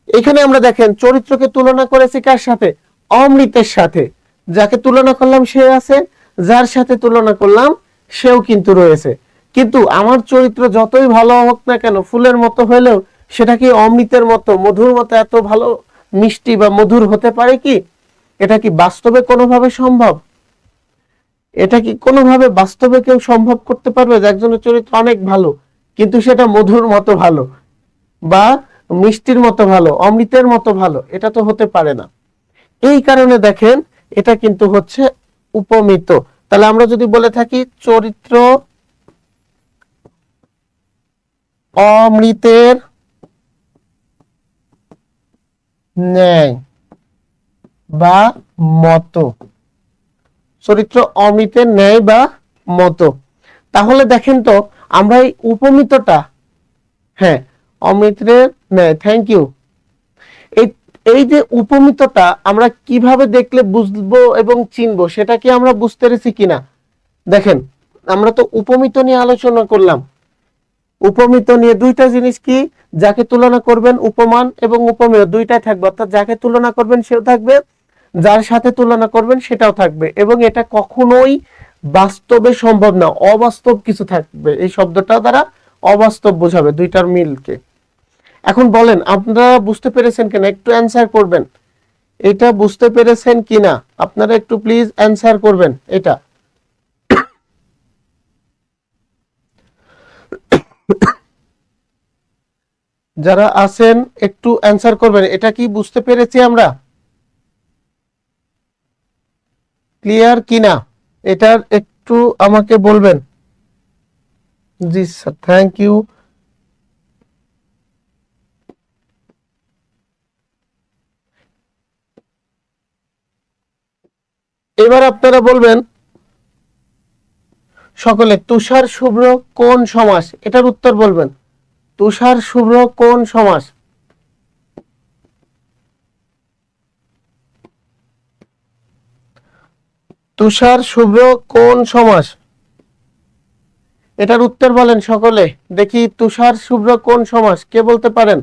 [SPEAKER 1] এখানে আমরা দেখেন চরিত্রকে তুলনা করেছি কার সাথে, অমৃতের সাথে। যাকে তুলনা করলাম সে আছে, যার সাথে তুলনা করলাম সেও কিন্তু রয়েছে। কিন্তু আমার চরিত্র যতই ভালো হোক না কেন, ফুলের মতো হলেও সেটা কি অমৃতের মতো মধুর মতো এত ভালো মিষ্টি বা মধুর হতে পারে কি? এটা কি বাস্তবে কোনোভাবে সম্ভব? এটা কি কোনোভাবে বাস্তবে কেউ সম্ভব করতে পারবে যে একজনের চরিত্র অনেক ভালো কিন্তু সেটা মধুর মতো ভালো বা মিষ্টির মতো ভালো, অমৃতের মতো ভালো? এটা তো হতে পারে না। এই কারণে দেখেন এটা কিন্তু হচ্ছে উপমিত। তাহলে আমরা যদি বলে থাকি চরিত্র অমৃতের ন্যায় বা মতো, চরিত্র অমৃতের ন্যায় বা মতো, তাহলে দেখেন তো আমরা এই উপমিতটা, হ্যাঁ অমৃতের ন্যায়, থ্যাংক ইউ। এই এই যে উপমিতটা আমরা কিভাবে দেখলে বুঝবো এবং চিনবো, সেটা কি আমরা বুঝতে পেরেছি কিনা? দেখেন আমরা তো উপমিত নিয়ে আলোচনা করলাম। উপমিত নিয়ে দুইটা জিনিস কি, যাকে তুলনা করবেন উপমান এবং উপমেয় দুইটাই থাকবে, অর্থাৎ যাকে তুলনা করবেন সেও থাকবে, যার সাথে তুলনা করবেন সেটাও থাকবে, এবং এটা কখনোই বাস্তবে সম্ভব না, অবাস্তব কিছু থাকবে। এই শব্দটা দ্বারা অবাস্তব বোঝাবে দুইটার মিলকে। এখন বলেন আপনারা বুঝতে পেরেছেন কিনা, একটু অ্যান্সার করবেন। এটা বুঝতে পেরেছেন কিনা আপনারা একটু প্লিজ অ্যান্সার করবেন। এটা যারা আছেন একটু অ্যান্সার করবেন, এটা কি বুঝতে পেরেছি আমরা, ক্লিয়ার কিনা এটার একটু আমাকে বলবেন। জি স্যার, থ্যাংক ইউ। এবার আপনারা বলবেন সকলে, তুষার শুভ্র কোন সমাস, এটার উত্তর বলবেন। তুষার শুভ্র কোন সমাস? তুষার শুভ্র কোন সমাস? এটার উত্তর বলেন সকলে দেখি। তুষার শুভ্র কোন সমাস, কে বলতে পারেন?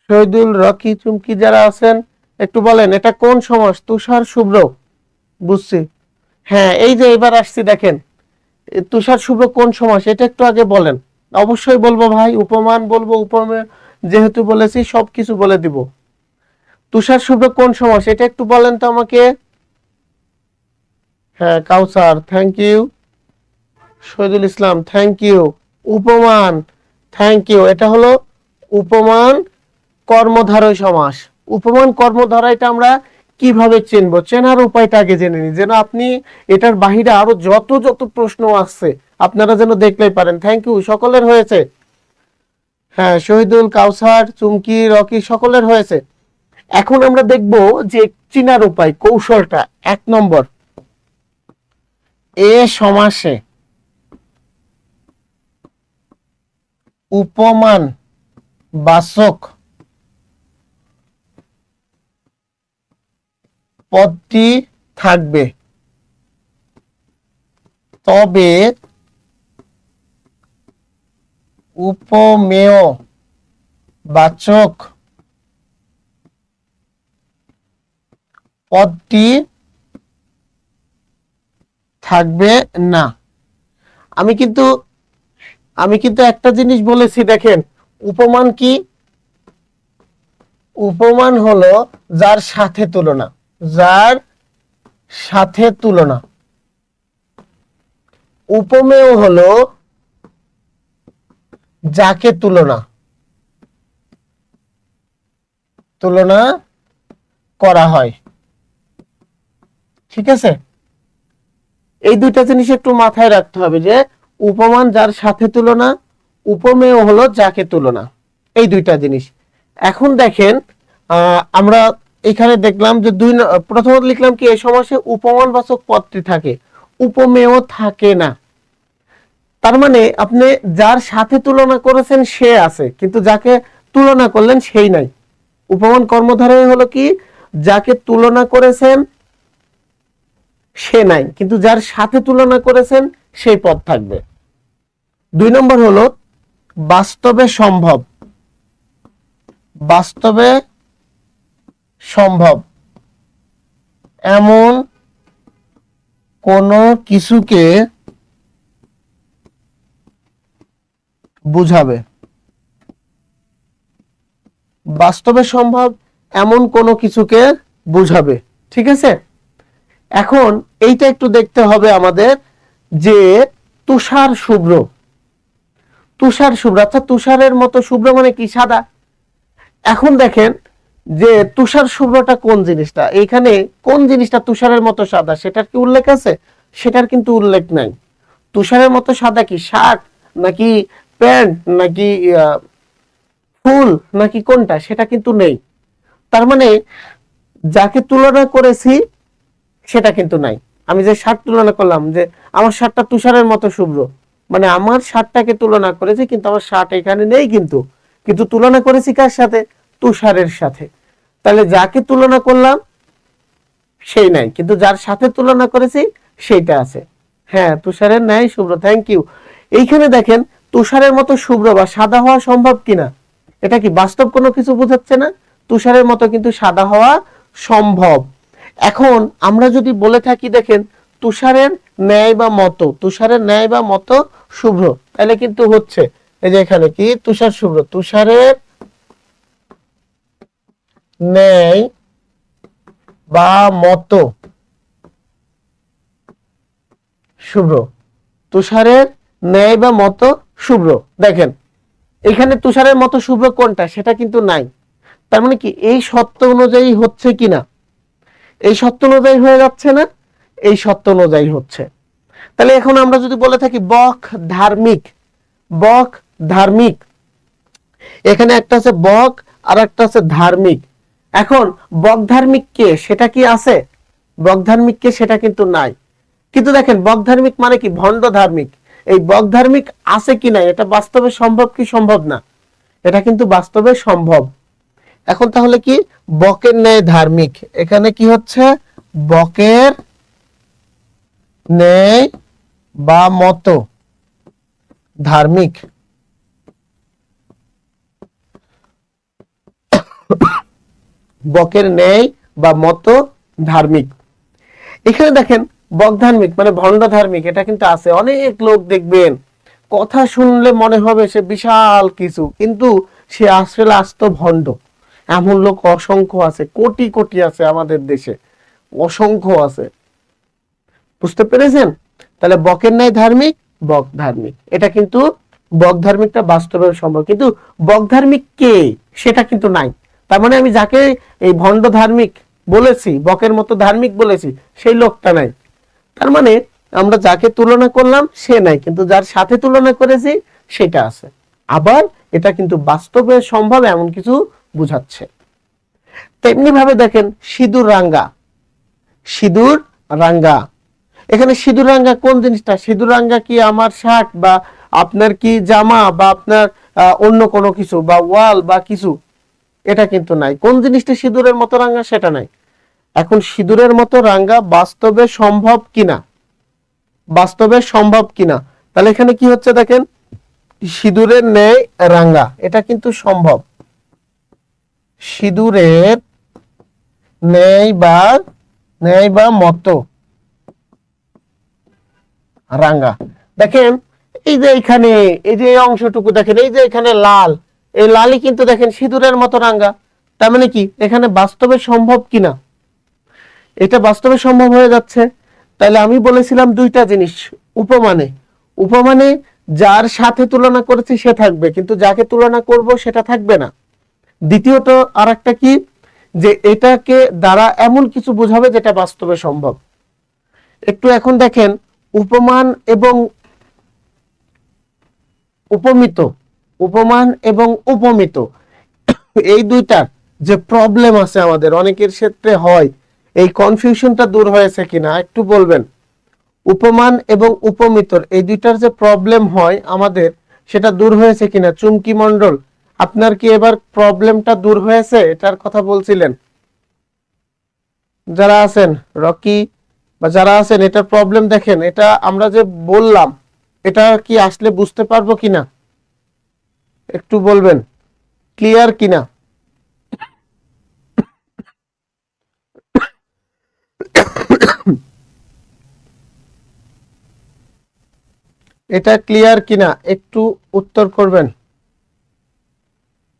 [SPEAKER 1] শহীদুল, রকি, চুমকি যারা আছেন একটু বলেন এটা কোন সমাস, তুষার শুভ্র। বুঝছি, হ্যাঁ এই যে এবার আসছি দেখেন, তুষার শুভ্র কোন সমাস এটা একটু আগে বলেন। অবশ্যই বলবো ভাই, উপমান বলবো, উপমা যেহেতু বলেছি সবকিছু বলে দিব। তুষার শুভ্র কোন সমাস এটা একটু বলেন তো আমাকে। হ্যাঁ Kawsar, thank you. Shahidul Islam, thank you. উপমান, থ্যাংক ইউ। এটা হলো উপমান কর্মধারয় সমাস। উপমান কর্মধারয়টা আমরা কিভাবে চিনবো, চেনার উপায়টা আগে জেনে নিই, যেন আপনি এটার বাহিরে আরো যত যত প্রশ্ন আসছে আপনারা যেন দেখলেই পারেন। থ্যাংক ইউ, সকলের হয়েছে। হ্যাঁ শহীদুল, কাউসার, চুমকি, রকি সকলের হয়েছে। এখন আমরা দেখব যে চিনার উপায়, কৌশলটা। 1 নম্বর, এ সমাসে উপমান বাচক পদটি থাকবে, তবে উপমেয় বাচক পদটি থাকবে না। আমি কিন্তু একটা জিনিস বলেছি দেখেন, উপমান কি? উপমান হলো যার সাথে তুলনা, যার সাথে তুলনা। উপমেয় হলো যাকে তুলনা তুলনা করা হয়। ঠিক আছে, এই দুইটা জিনিস একটু মাথায় রাখতে হবে, যে উপমান যার সাথে তুলনা, উপমেয় হলো যাকে তুলনা, এই দুইটা জিনিস। এখন দেখেন আমরা এখানে দেখলাম যে প্রথমত লিখলাম কি, এই সমাসে উপমানবাচক পদটি থাকে, উপমেয় থাকে না। তার মানে আপনি যার সাথে তুলনা করেছেন সে আছে, কিন্তু যাকে তুলনা করলেন সেই নাই। উপমান কর্মধারয় হলো কি, যাকে তুলনা করেছেন সে নাই, কিন্তু যার সাথে তুলনা করেছেন সেই পদ থাকবে। 2 নম্বর হলো বাস্তবে সম্ভব। বাস্তবে সম্ভব এমন কোনো কিছুকে বুঝাবে। বাস্তবে সম্ভব এমন কোনো কিছুকে বুঝাবে, ঠিক আছে। এখন এইটা একটু দেখতে হবে আমাদের, যে তুষার শুভ্র, তুষার শুভ্র, আচ্ছা তুষারের মতো শুভ্র মানে কি? সাদা। এখন দেখেন যে তুষার শুভ্রটা কোন জিনিসটা, এইখানে কোন জিনিসটা তুষারের মতো সাদা সেটার কি উল্লেখ আছে? সেটার কিন্তু উল্লেখ নাই। তুষারের মতো সাদা কি শার্ট নাকি প্যান্ট নাকি ফুল নাকি কোনটা, সেটা কিন্তু নেই। তার মানে যাকে তুলনা করেছি সেটা কিন্তু নাই। আমি যে শার্ট তুলনা করলাম, যে আমার শার্টটা তুষারের মতো শুভ্র, মানে আমার শার্টটাকে তুলনা করেছি, কিন্তু আমার শার্ট এখানে নেই, কিন্তু কিন্তু তুলনা করেছি কার সাথে? তুষারের সাথে। তাহলে যাকে তুলনা করলাম সেই নাই, কিন্তু যার সাথে তুলনা করেছি সেইটা আছে। হ্যাঁ, তুষারের ন্যায় শুভ্র, থ্যাংক ইউ। এইখানে দেখেন তুষারের মতো শুভ্র বা সাদা হওয়া সম্ভব কিনা, এটা কি বাস্তব কোনো কিছু বোঝাচ্ছে না? তুষারের মতো কিন্তু সাদা হওয়া সম্ভব। এখন আমরা যদি বলে থাকি দেখেন তুষারের ন্যায় বা মতো, তুষারের ন্যায় বা মতো শুভ্র, তাহলে কিন্তু হচ্ছে এই যে এখানে কি তুষার শুভ্র, তুষারের ন্যায় বা মতো শুভ্র, তুষারের ন্যায় বা মতো শুভ্র। দেখেন এখানে তুষারের মতো শুভ্র কোনটা সেটা কিন্তু নাই। তার মানে কি এই সত্য অনুযায়ী হচ্ছে কিনা? এই সত্য অনুযায়ী হয়ে যাচ্ছে না? এই সত্য অনুযায়ী হচ্ছে। তাহলে এখন আমরা যদি বলে থাকি বক ধার্মিক, বক ধার্মিক, এখানে একটা আছে বক আর একটা আছে ধার্মিক। এখন বক ধার্মিক কে, সেটা কি আছে? বক ধার্মিক কে, সেটা কিন্তু নাই। কিন্তু দেখেন বক ধার্মিক মানে কি? ভণ্ড ধার্মিক। এই বক ধার্মিক আছে কি নাই, এটা বাস্তবে সম্ভব কি সম্ভব না? এটা কিন্তু বাস্তবে সম্ভব। এখন তাহলে কি বকের ন্যায় ধার্মিক, এখানে কি হচ্ছে? বকের ন্যায় বা মতো ধার্মিক। বকের ন্যায় বা মতো ধার্মিক। এখানে দেখেন বক ধার্মিক মানে ভণ্ড ধার্মিক, এটা কিন্তু আছে। অনেক লোক দেখবেন কথা শুনলে মনে হবে সে বিশাল কিছু, কিন্তু সে আসলে আস্ত ভণ্ড। এমন লোক অসংখ্য আছে, কোটি কোটি আছে আমাদের দেশে, অসংখ্য আছে। বুঝতে পেরেছেন? তাহলে বকের ন্যায় ধার্মিক, বক ধার্মিক, এটা কিন্তু বক ধার্মিকটা বাস্তবে সম্ভব, কিন্তু বক ধার্মিক কে সেটা কিন্তু নাই। তার মানে আমি যাকে এই ভণ্ড ধার্মিক বলেছি, বকের মতো ধার্মিক বলেছি, সেই লোকটা নাই। তার মানে আমরা যাকে তুলনা করলাম সে নাই, কিন্তু যার সাথে তুলনা করেছি সেটা আছে। আবার এটা কিন্তু বাস্তবে সম্ভব এমন কিছু বুঝাচ্ছে। তেমনি ভাবে দেখেন সিঁদুর রাঙ্গা, সিঁদুর রাঙ্গা, এখানে সিঁদুর রাঙ্গা কোন জিনিসটা? সিঁদুর রাঙ্গা কি আমার শার্ট বা আপনার কি জামা বা আপনার অন্য কোনো কিছু বা ওয়াল বা কিছু, এটা কিন্তু নাই। কোন জিনিসটা সিঁদুরের মতো রাঙ্গা সেটা নাই। এখন সিঁদুরের মতো রাঙ্গা বাস্তবে সম্ভব কিনা, বাস্তবে সম্ভব কিনা, তাহলে এখানে কি হচ্ছে দেখেন সিঁদুরের ন্যায় রাঙ্গা, এটা কিন্তু সম্ভব। সিঁদুরের ন্যায় বা মতো রাঙ্গা। দেখেন এই যে এখানে এই যে অংশটুকু দেখেন, এই যে এখানে লাল, এই লালই কিন্তু দেখেন সিঁদুরের মতো রাঙ্গা। তার মানে কি এখানে বাস্তবে সম্ভব কিনা? এটা বাস্তবে সম্ভব হয়ে যাচ্ছে। তাহলে আমি বলেছিলাম দুইটা জিনিস, উপমানে, উপমানে যার সাথে তুলনা করেছি সে থাকবে, কিন্তু যাকে তুলনা করব সেটা থাকবে না। দ্বিতীয়ত আর একটা কি, যে এটাকে দ্বারা এমন কিছু বোঝাবে যেটা বাস্তবে সম্ভব। একটু এখন দেখেন উপমান এবং উপমিত, উপমান এবং উপমিত, এই দুইটার যে প্রবলেম আছে আমাদের অনেকের ক্ষেত্রে হয়, এই কনফিউশনটা দূর হয়েছে কিনা একটু বলবেন। উপমান এবং উপমিতর এই দুইটার যে প্রবলেম হয় আমাদের, সেটা দূর হয়েছে কিনা? চুমকি মণ্ডল, আপনার কি এবার প্রবলেমটা দূর হয়েছে? এটার কথা বলছিলেন যারা আছেন, রকি, বা যারা আছেন এটার প্রবলেম দেখেন, এটা আমরা যে বললাম এটা কি আসলে বুঝতে পারবো কিনা একটু বলবেন, ক্লিয়ার কিনা? এটা ক্লিয়ার কিনা একটু উত্তর করবেন।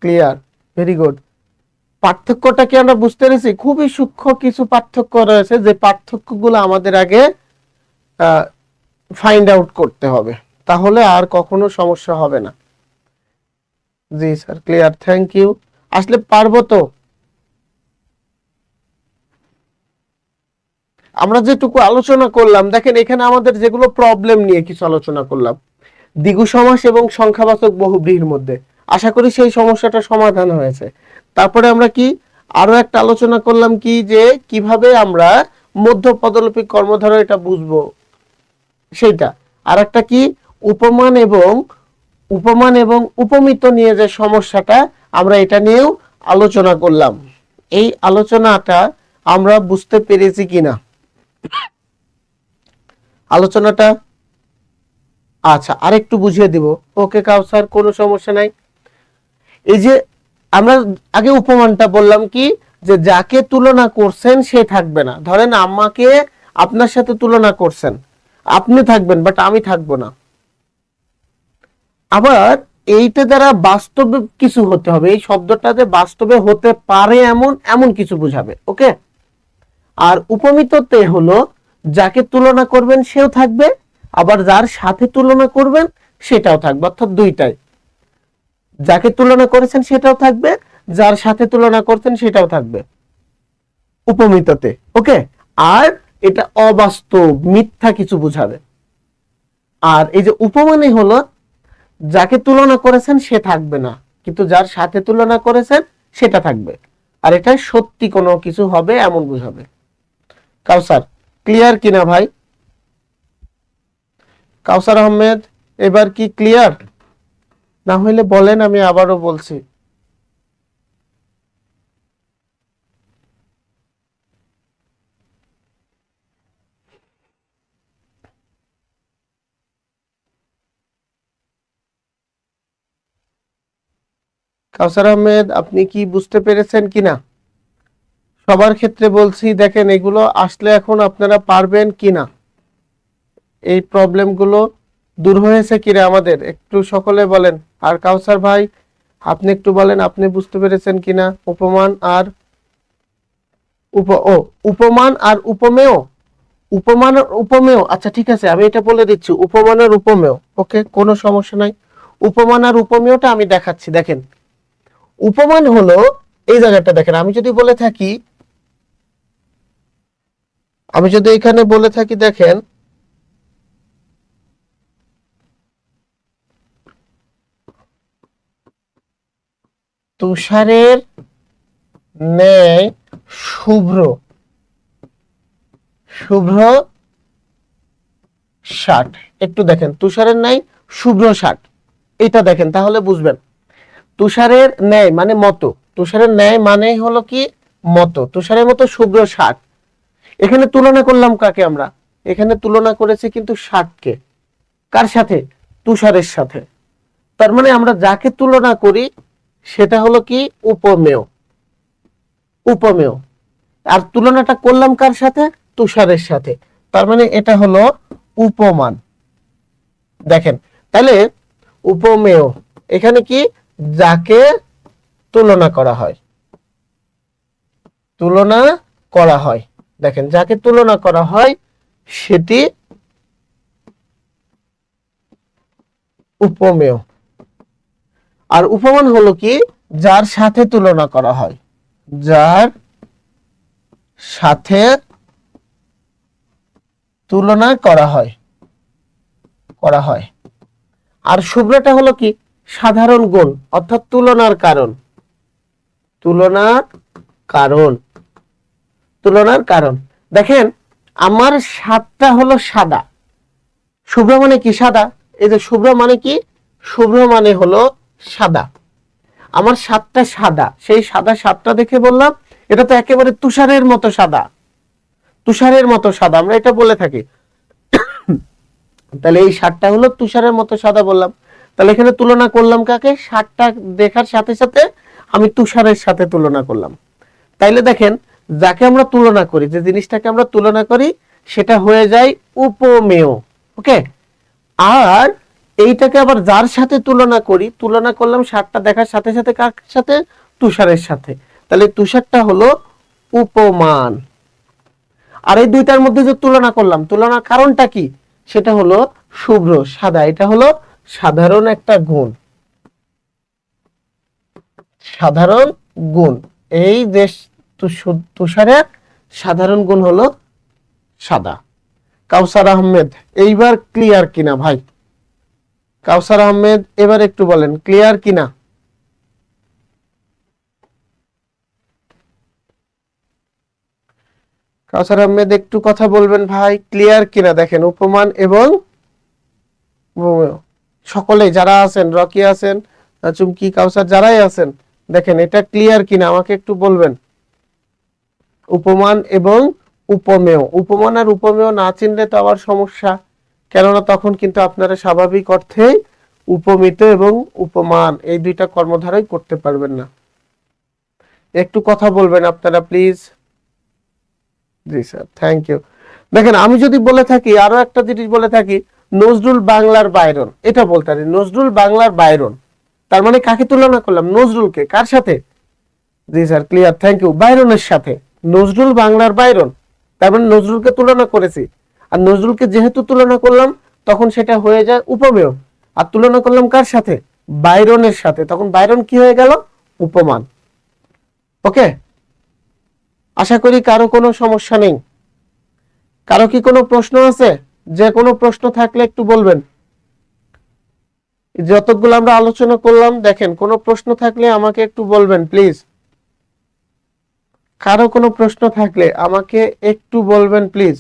[SPEAKER 1] Clear, very good. পার্থক্যটা কি আমরা বুঝতে পেরেছি? খুবই সূক্ষ্ম কিছু পার্থক্য রয়েছে, যে পার্থক্যগুলো আমাদের আগে ফাইন্ড আউট করতে হবে, তাহলে আর কখনো সমস্যা হবে না। জি স্যার, ক্লিয়ার, থ্যাংক ইউ। আসলে পারবো তো? আমরা যেটুকু আলোচনা করলাম, দেখেন এখানে আমাদের যেগুলো প্রবলেম নিয়ে কিছু আলোচনা করলাম দ্বিগু সমাস এবং সংখ্যাবাচক বহুব্রীহির মধ্যে, আশা করি সেই সমস্যাটা সমাধান হয়েছে। তারপরে আমরা কি আরো একটা আলোচনা করলাম কি, যে কিভাবে আমরা মধ্য পদলোপী কর্মধারয় এটা বুঝবো সেইটা। আর একটা কি উপমান এবং উপমিত নিয়ে যে সমস্যাটা, আমরা এটা নিয়েও আলোচনা করলাম। এই আলোচনাটা আমরা বুঝতে পেরেছি কিনা আলোচনাটা? আচ্ছা, আরেকটু বুঝিয়ে দিব। ওকে কাউসার, কোনো সমস্যা নাই। এই যে আমরা আগে উপমানটা বললাম কি, যে যাকে তুলনা করছেন সে থাকবে না। ধরেন আমাকে আপনার সাথে তুলনা করছেন, আপনি থাকবেন বাট আমি থাকবো না। আবার এইটা দ্বারা বাস্তবে কিছু হতে হবে, এই শব্দটাতে বাস্তবে হতে পারে এমন এমন কিছু বুঝাবে। ওকে। আর উপমিততে হলো যাকে তুলনা করবেন সেও থাকবে, আবার যার সাথে তুলনা করবেন সেটাও থাকবে, অর্থাৎ দুইটাই। যাকে তুলনা করেছেন সেটাও থাকবে, যার সাথে তুলনা করছেন সেটাও থাকবে উপমিততে। ওকে। আর এটা অবাস্তব মিথ্যা কিছু বুঝাবে। আর এই যে উপমানে হলো যাকে তুলনা করেছেন সে থাকবে না, কিন্তু যার সাথে তুলনা করেছেন সেটা থাকবে। আর এটা সত্যি কোনো কিছু হবে এমন বুঝাবে। কাউসার, ক্লিয়ার কিনা ভাই? কাউসার আহমেদ, এবার কি ক্লিয়ার? না হইলে বলেন, আমি আবারও বলছি। কাউসার আহমেদ, আপনি কি বুঝতে পেরেছেন কিনা? সবার ক্ষেত্রে বলছি, দেখেন এগুলো আসলে এখন আপনারা পারবেন কিনা, এই প্রবলেমগুলো দূর হয়েছে কিনা আমাদের একটু সকলে বলেন। আর কাউসার ভাই, আপনি একটু বলেন আপনি বুঝতে পেরেছেন কিনা উপমান আর উপমান আর উপমেয়। উপমান আর উপমেয়, আচ্ছা ঠিক আছে, আমি এটা বলে দিচ্ছি, উপমান আর উপমেয়। ওকে, কোনো সমস্যা নাই। উপমান আর উপমেয়টা আমি দেখাচ্ছি। দেখেন উপমান হলো এই জায়গাটা, দেখেন আমি যদি এখানে বলে থাকি, দেখেন তুষারের ন্যায় শুভ্র শুভ্র ষাট, একটু দেখেন তুষারের ন্যায় শুভ্র ষাট, এটা দেখেন তাহলে বুঝবেন। তুষারের ন্যায় মানে মতো, তুষারের ন্যায় মানে হলো কি মতো, তুষারের মতো শুভ্র ষাট। এখানে তুলনা করলাম কাকে? আমরা এখানে তুলনা করেছি কিন্তু ষাটকে। কার সাথে? তুষারের সাথে। তার মানে আমরা যাকে তুলনা করি সেটা হলো কি উপমেয়। উপমেয়। আর তুলনাটা করলাম কার সাথে? তুষারের সাথে। তার মানে এটা হলো উপমান। দেখেন তাহলে উপমেয় এখানে কি, যাকে তুলনা করা হয়, তুলনা করা হয়, দেখেন যাকে তুলনা করা হয় সেটি উপমেয়। আর উপমান হলো কি, যার সাথে তুলনা করা হয়, যার সাথে তুলনা করা হয়। আর শুভ্রটা হলো কি, সাধারণ গুণ, অর্থাৎ তুলনার কারণ। তুলনার কারণ, তুলনার কারণ। দেখেন আমার সাতটা হলো সাদা, শুভ্র মানে কি সাদা, এই যে শুভ্র মানে কি, শুভ্র মানে হলো সাদা। আমার সাতটা সাদা, সেই সাদা সাতটা দেখে বললাম এটা তো একেবারে তুষারের মতো সাদা। তুষারের মতো সাদা, আমরা এটা বলে থাকি। তাহলে এই ষাটটা হলো তুষারের মতো সাদা বললাম। তাহলে এখানে তুলনা করলাম কাকে? ষাটটা দেখার সাথে সাথে আমি তুষারের সাথে তুলনা করলাম। তাইলে দেখেন, যাকে আমরা তুলনা করি, যে জিনিসটাকে আমরা তুলনা করি, সেটা হয়ে যায় উপমেয়। ওকে, আর এইটাকে আবার যার সাথে তুলনা করি, তুলনা করলাম ষাটটা দেখার সাথে সাথে কার সাথে? তুষারের সাথে। তাহলে তুষারটা হলো উপমান। আর এই দুইটার মধ্যে যে তুলনা করলাম, তুলনার কারণটা কি? সেটা হলো শুভ্র সাদা। এটা হলো সাধারণ একটা গুণ, সাধারণ গুণ। এই যে তুষারের সাধারণ গুণ হলো সাদা। কাউসার আহমেদ, এইবার ক্লিয়ার কিনা ভাই? কাউসার আহমেদ এবার একটু বলেন ক্লিয়ার কিনা? কাউসার আহমেদ একটু কথা বলবেন ভাই, ক্লিয়ার কিনা? দেখেন উপমান এবং সকলেই যারা আছেন, রকি আছেন, চুমকি, কাউসার, যারাই আছেন, দেখেন এটা ক্লিয়ার কিনা আমাকে একটু বলবেন। উপমান এবং উপমেয়, উপমান আর উপমেয় না চিনলে তো আবার সমস্যা, কেননা তখন কিন্তু আপনারা স্বাভাবিক অর্থে উপমিত এবং উপমান এই দুইটা কর্মধারাই করতে পারবেন না। একটু কথা বলবেন আপনারা প্লিজ। জি স্যার, থ্যাংক ইউ। দেখেন, আমি যদি বলে থাকি, আরো একটা জিনিস বলে থাকি, নজরুল বাংলার বাইরন, এটা বলতে পারি নজরুল বাংলার বাইরন, তার মানে কাকে তুলনা করলাম? নজরুলকে। কার সাথে? জি স্যার, ক্লিয়ার, থ্যাংক ইউ। বাইরনের সাথে। নজরুল বাংলার বাইরন, তার মানে নজরুলকে তুলনা করেছি। আর নজরুলকে যেহেতু তুলনা করলাম, তখন সেটা হয়ে যায় উপমেয়। আর তুলনা করলাম কার সাথে? বাইরনের সাথে, তখন বাইরন কি হয়ে গেল? উপমান। ওকে, আশা করি কারো কোনো সমস্যা নেই। কারো কি কোনো প্রশ্ন আছে? যে কোনো প্রশ্ন থাকলে একটু বলবেন। যতগুলো আমরা আলোচনা করলাম, দেখেন কোনো প্রশ্ন থাকলে আমাকে একটু বলবেন প্লিজ। কারো কোনো প্রশ্ন থাকলে আমাকে একটু বলবেন প্লিজ।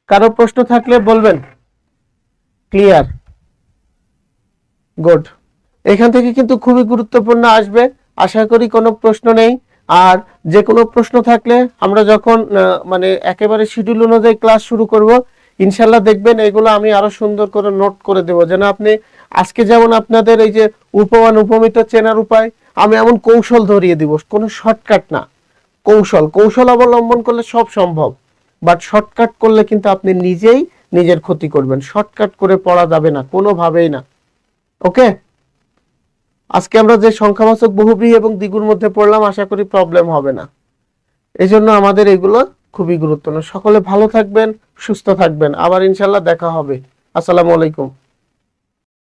[SPEAKER 1] কারো প্রশ্ন থাকলে বলবেন। Clear, good. এখান থেকে কিন্তু খুবই গুরুত্বপূর্ণ আসবে, আশা করি কোনো প্রশ্ন নেই। আর যে কোনো প্রশ্ন থাকলে আমরা যখন মানে একেবারে শিডিউল অনুযায়ী ক্লাস শুরু করব, ইনশাল্লাহ দেখবেন এগুলো আমি আরো সুন্দর করে নোট করে দেবো, যেন আপনি আজকে যেমন আপনাদের এই যে উপমান উপমিত চেনার উপায়, আমি এমন কৌশল ধরিয়ে দিব, কোনো শর্টকাট না, কৌশল। কৌশল অবলম্বন করলে সব সম্ভব, বাট শর্টকাট করলে কিন্তু আপনি নিজেই নিজের ক্ষতি করবেন। শর্টকাট করে পড়া যাবে না কোনোভাবেই না। ওকে, আজকে আমরা যে সংখ্যাবাচক বহুব্রীহি এবং দ্বিগুর মধ্যে পড়লাম, আশা করি প্রবলেম হবে না। এই জন্য আমাদের এগুলো খুবই গুরুত্বপূর্ণ। সকলে ভালো থাকবেন, সুস্থ থাকবেন, আবার ইনশাল্লাহ দেখা হবে। আসসালামু আলাইকুম।